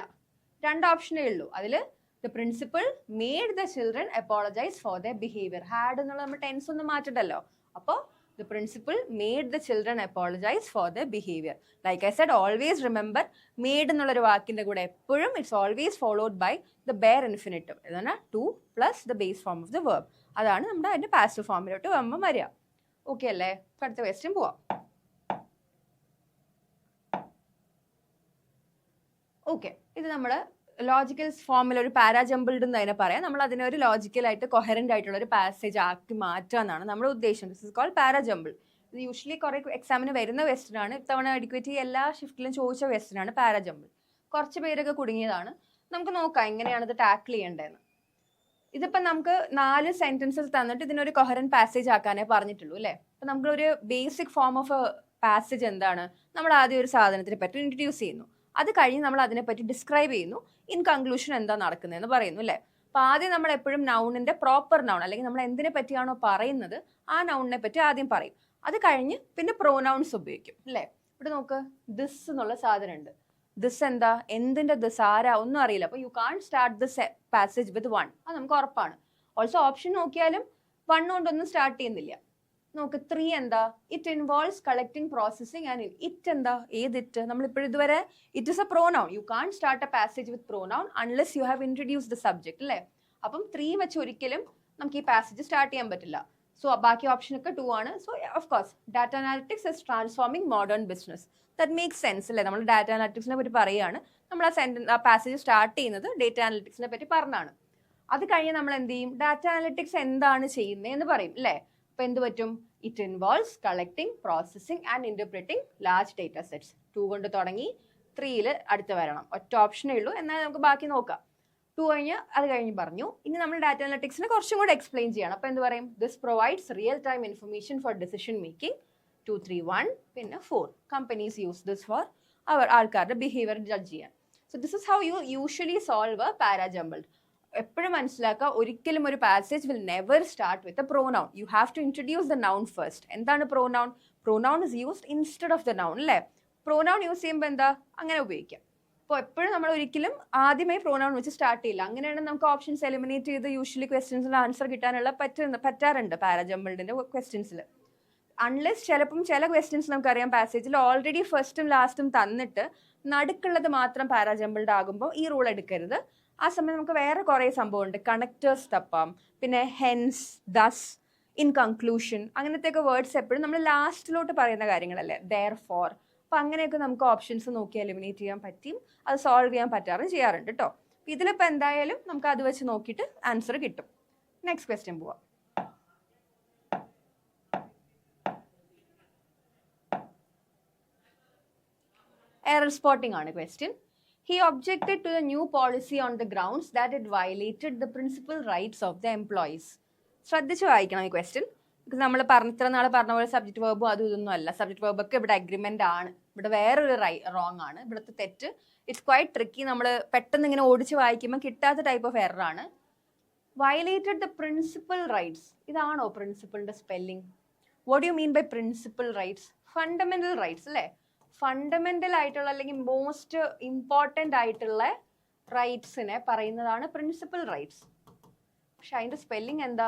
രണ്ട് ഓപ്ഷനേ ഉള്ളൂ. അതിൽ the principal made the children apologise for the behaviour. Had എന്നുള്ള നമ്മൾ ടെൻസ് ഒന്നും മാറ്റണ്ടല്ലോ. അപ്പോൾ the principal made the children apologise for the behaviour. Like I said, always remember, made എന്നുള്ളൊരു വാക്കിന്റെ കൂടെ എപ്പോഴും it's always followed by the bare infinitive. ഇതാണ് to plus the base form of the verb. അതാണ് നമ്മുടെ അതിന്റെ പാസീവ് ഫോമിലോട്ട് വരുമ്പോൾ വരിക. ഓക്കെ അല്ലേ? അടുത്ത ക്വസ്റ്റ്യൻ പോവാം. ഓക്കെ, ഇത് നമ്മൾ ലോജിക്കൽ ഫോമിൽ ഒരു പാരാജമ്പിൾഡ് എന്ന് അതിനെ പറയാം. നമ്മൾ അതിനെ ഒരു ലോജിക്കലായിട്ട് കൊഹറന്റ് ആയിട്ടുള്ള ഒരു പാസേജ് ആക്കി മാറ്റുക എന്നാണ് നമ്മുടെ ഉദ്ദേശം. This is called parajumble. ഇത് യൂഷ്വലി കുറേ എക്സാമിന് വരുന്ന ക്വസ്റ്റ്യൻ ആണ്. ഇത്തവണ അഡിക്വേറ്റ് എല്ലാ ഷിഫ്റ്റിലും ചോദിച്ച ക്വസ്റ്റ്യൻ ആണ് പാരാജമ്പിൾ. കുറച്ച് പേരൊക്കെ കുടുങ്ങിയതാണ്. നമുക്ക് നോക്കാം എങ്ങനെയാണ് ഇത് ടാക്കിൾ ചെയ്യേണ്ടതെന്ന്. ഇതിപ്പോൾ നമുക്ക് 4 സെന്റൻസസ് തന്നിട്ട് ഇതിനൊരു കൊഹറന്റ് പാസേജ് ആക്കാനേ പറഞ്ഞിട്ടുള്ളൂ അല്ലേ. അപ്പം നമ്മളൊരു ബേസിക് ഫോം ഓഫ് പാസേജ് എന്താണ്? നമ്മൾ ആദ്യം ഒരു സാധനത്തിനെ പറ്റി ഇൻട്രൊഡ്യൂസ് ചെയ്യുന്നു, അത് കഴിഞ്ഞ് നമ്മൾ അതിനെപ്പറ്റി ഡിസ്ക്രൈബ് ചെയ്യുന്നു, ഇൻ കൺക്ലൂഷൻ എന്താ നടക്കുന്നതെന്ന് പറയുന്നു അല്ലേ. അപ്പോൾ ആദ്യം നമ്മൾ എപ്പോഴും നൗണിന്റെ പ്രോപ്പർ നൗൺ അല്ലെങ്കിൽ നമ്മൾ എന്തിനെ പറ്റിയാണോ പറയുന്നത് ആ നൗണിനെ പറ്റി ആദ്യം പറയും. അത് കഴിഞ്ഞ് പിന്നെ പ്രോനൗൺസ് ഉപയോഗിക്കും അല്ലേ. ഇവിടെ നോക്ക്, ദിസ് എന്നുള്ള സാധനം ഉണ്ട്. ദിസ് എന്താ? എന്തിന്റെ ദിസ്? ആരാ? ഒന്നും അറിയില്ല. അപ്പോൾ you can start this passage with 1. അത് നമുക്ക് ഉറപ്പാണ്. ഓൾസോ ഓപ്ഷൻ നോക്കിയാലും 1 കൊണ്ടൊന്നും സ്റ്റാർട്ട് ചെയ്യുന്നില്ല. നോക്ക് 3 എന്താ? It involves collecting processing and it എന്താ? ഏത് ഇറ്റ്? നമ്മളിപ്പോൾ ഇതുവരെ it is a pronoun. You can start a passage with pronoun unless you have introduce the subject അല്ലേ. അപ്പം 3 വെച്ച് ഒരിക്കലും നമുക്ക് ഈ പാസേജ് സ്റ്റാർട്ട് ചെയ്യാൻ പറ്റില്ല. സോ ബാക്കി ഓപ്ഷൻ ഒക്കെ 2 ആണ്. So of course data analytics is transforming modern business. That makes sense അല്ലേ. നമ്മൾ ഡാറ്റ അനാലിറ്റിക്സിനെ പറ്റി പറയുകയാണ്, നമ്മൾ ആ പാസേജ് സ്റ്റാർട്ട് ചെയ്യുന്നത് ഡേറ്റ അനാലിറ്റിക്സിനെ പറ്റി പറഞ്ഞാണ്. അത് കഴിഞ്ഞ് നമ്മൾ എന്ത് ചെയ്യും? ഡാറ്റ അനാലിറ്റിക്സ് എന്താണ് ചെയ്യുന്നത് എന്ന് പറയും അല്ലേ. അപ്പോൾ എന്ത് പറ്റും? It involves collecting processing and ഇന്റർപ്രിറ്റിംഗ് large data sets. 2 കൊണ്ട് തുടങ്ങി 3 അടുത്ത് വരണം. ഒറ്റ ഓപ്ഷനേ ഉള്ളൂ. എന്നാൽ നമുക്ക് ബാക്കി നോക്കാം. 2 കഴിഞ്ഞ് അത് കഴിഞ്ഞ് പറഞ്ഞു. ഇനി നമ്മൾ ഡാറ്റ അനാലിറ്റിക്സിനെ കുറച്ചും കൂടെ എക്സ്പ്ലെയിൻ ചെയ്യണം. അപ്പോൾ എന്ത് പറയും? This provides real time information for decision making. 2, 3, 1 പിന്നെ 4 കമ്പനീസ് യൂസ് ദിസ് ഫോർ ആൾക്കാരുടെ ബിഹേവിയർ ജഡ്ജ് ചെയ്യാൻ. So this is how you usually solve a parajumbled. എപ്പോഴും മനസ്സിലാക്കുക, ഒരിക്കലും ഒരു passage will never start with a pronoun. You have to introduce the noun first. എന്താണ് pronoun? Pronoun is used instead of the noun അല്ലേ. Pronoun use ചെയ്യുമ്പോൾ എന്താ? അങ്ങനെ ഉപയോഗിക്കാം. അപ്പോൾ എപ്പോഴും നമ്മൾ ഒരിക്കലും ആദ്യമേ പ്രോനൗൺ വെച്ച് സ്റ്റാർട്ട് ചെയ്യില്ല. അങ്ങനെയാണ് നമുക്ക് ഓപ്ഷൻസ് എലിമിനേറ്റ് ചെയ്ത് യൂഷ്വലി ക്വസ്റ്റ്യൻസിന് ആൻസർ കിട്ടാനുള്ള പറ്റാറുണ്ട് പാരാജമ്പിൾഡിന്റെ ക്വസ്റ്റ്യൻസിൽ. അൺലെസ് ചിലപ്പം ചില ക്വസ്റ്റ്യൻസ് നമുക്കറിയാം പാസേജിൽ ഓൾറെഡി ഫസ്റ്റും ലാസ്റ്റും തന്നിട്ട് നടുക്കുള്ളത് മാത്രം പാരാജമ്പിൾഡ് ആകുമ്പോൾ ഈ റൂൾ എടുക്കരുത്. ആ സമയം നമുക്ക് വേറെ കുറേ സംഭവമുണ്ട്. കണക്റ്റേഴ്സ് തപ്പാം, പിന്നെ ഹെൻസ്, ദസ്, ഇൻ കൺക്ലൂഷൻ, അങ്ങനത്തെയൊക്കെ വേർഡ്സ് എപ്പോഴും നമ്മൾ ലാസ്റ്റിലോട്ട് പറയുന്ന കാര്യങ്ങളല്ലേ. Therefore. അപ്പം അങ്ങനെയൊക്കെ നമുക്ക് ഓപ്ഷൻസ് നോക്കി എലിമിനേറ്റ് ചെയ്യാൻ പറ്റും. അത് സോൾവ് ചെയ്യാൻ ചെയ്യാറുണ്ട് കേട്ടോ. ഇതിലിപ്പോൾ എന്തായാലും നമുക്ക് അത് വെച്ച് നോക്കിയിട്ട് ആൻസർ കിട്ടും. നെക്സ്റ്റ് ക്വസ്റ്റ്യൻ പോവാം. എറർ സ്പോട്ടിംഗ് ആണ് question. He objected to the new policy on the grounds that it violated the principal rights of the employees. ശ്രദ്ധിച്ച് വായിക്കണം ഈ ക്വസ്റ്റ്യൻ. നമ്മൾ ഇത്ര നാൾ പറഞ്ഞ പോലെ സബ്ജക്ട് വേർബും അതും ഇതൊന്നും അല്ല. സബ്ജക്ട് വേർബൊക്കെ ഇവിടെ അഗ്രിമെന്റ് ആണ്. ഇവിടെ വേറൊരു റോങ് ആണ്. ഇവിടുത്തെ തെറ്റ് ഇറ്റ്സ് ക്വൈറ്റ് ട്രിക്കി. നമ്മൾ പെട്ടെന്ന് ഇങ്ങനെ ഓടിച്ച് വായിക്കുമ്പോൾ കിട്ടാത്ത ടൈപ്പ് ഓഫ് എറർ ആണ്. Violated the principal rights. ഇതാണോ പ്രിൻസിപ്പളിന്റെ spelling? What you mean by principal rights? Fundamental rights അല്ലേ. ഫണ്ടമെന്റൽ ആയിട്ടുള്ള അല്ലെങ്കിൽ മോസ്റ്റ് ഇമ്പോർട്ടൻ്റ് ആയിട്ടുള്ള റൈറ്റ്സിനെ പറയുന്നതാണ് പ്രിൻസിപ്പൽ റൈറ്റ്സ്. പക്ഷെ അതിൻ്റെ സ്പെല്ലിംഗ് എന്താ?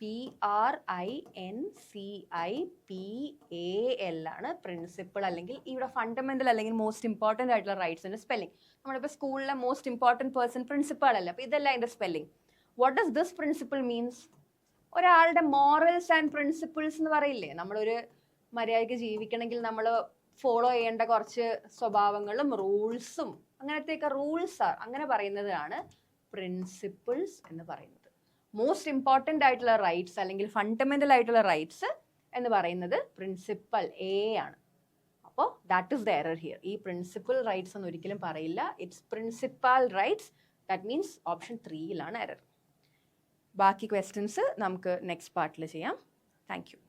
PRINCIPAL ആണ് പ്രിൻസിപ്പൾ അല്ലെങ്കിൽ ഇവിടെ ഫണ്ടമെന്റൽ അല്ലെങ്കിൽ മോസ്റ്റ് ഇമ്പോർട്ടൻ്റ് ആയിട്ടുള്ള റൈറ്റ്സിൻ്റെ സ്പെല്ലിംഗ്. നമ്മളിപ്പോൾ സ്കൂളിലെ മോസ്റ്റ് ഇമ്പോർട്ടൻറ്റ് പേഴ്സൺ പ്രിൻസിപ്പൾ അല്ല. അപ്പോൾ ഇതല്ല അതിൻ്റെ spelling. What does this principle means? ഒരാളുടെ മോറൽസ് ആൻഡ് പ്രിൻസിപ്പിൾസ് എന്ന് പറയില്ലേ. നമ്മളൊരു മര്യാദയ്ക്ക് ജീവിക്കണമെങ്കിൽ നമ്മൾ ഫോളോ ചെയ്യേണ്ട കുറച്ച് സ്വഭാവങ്ങളും റൂൾസും അങ്ങനത്തെയൊക്കെ റൂൾസ് അങ്ങനെ പറയുന്നതാണ് പ്രിൻസിപ്പിൾസ് എന്ന് പറയുന്നത്. മോസ്റ്റ് ഇമ്പോർട്ടൻ്റ് ആയിട്ടുള്ള റൈറ്റ്സ് അല്ലെങ്കിൽ ഫണ്ടമെന്റൽ ആയിട്ടുള്ള റൈറ്റ്സ് എന്ന് പറയുന്നത് പ്രിൻസിപ്പൽ എ ആണ്. അപ്പോൾ that is the error here. ഈ പ്രിൻസിപ്പൽ റൈറ്റ്സ് എന്ന് ഒരിക്കലും പറയില്ല. It's principal rights. That means option 3 error. ബാക്കി ക്വസ്റ്റ്യൻസ് നമുക്ക് നെക്സ്റ്റ് പാർട്ടിൽ ചെയ്യാം. Thank you.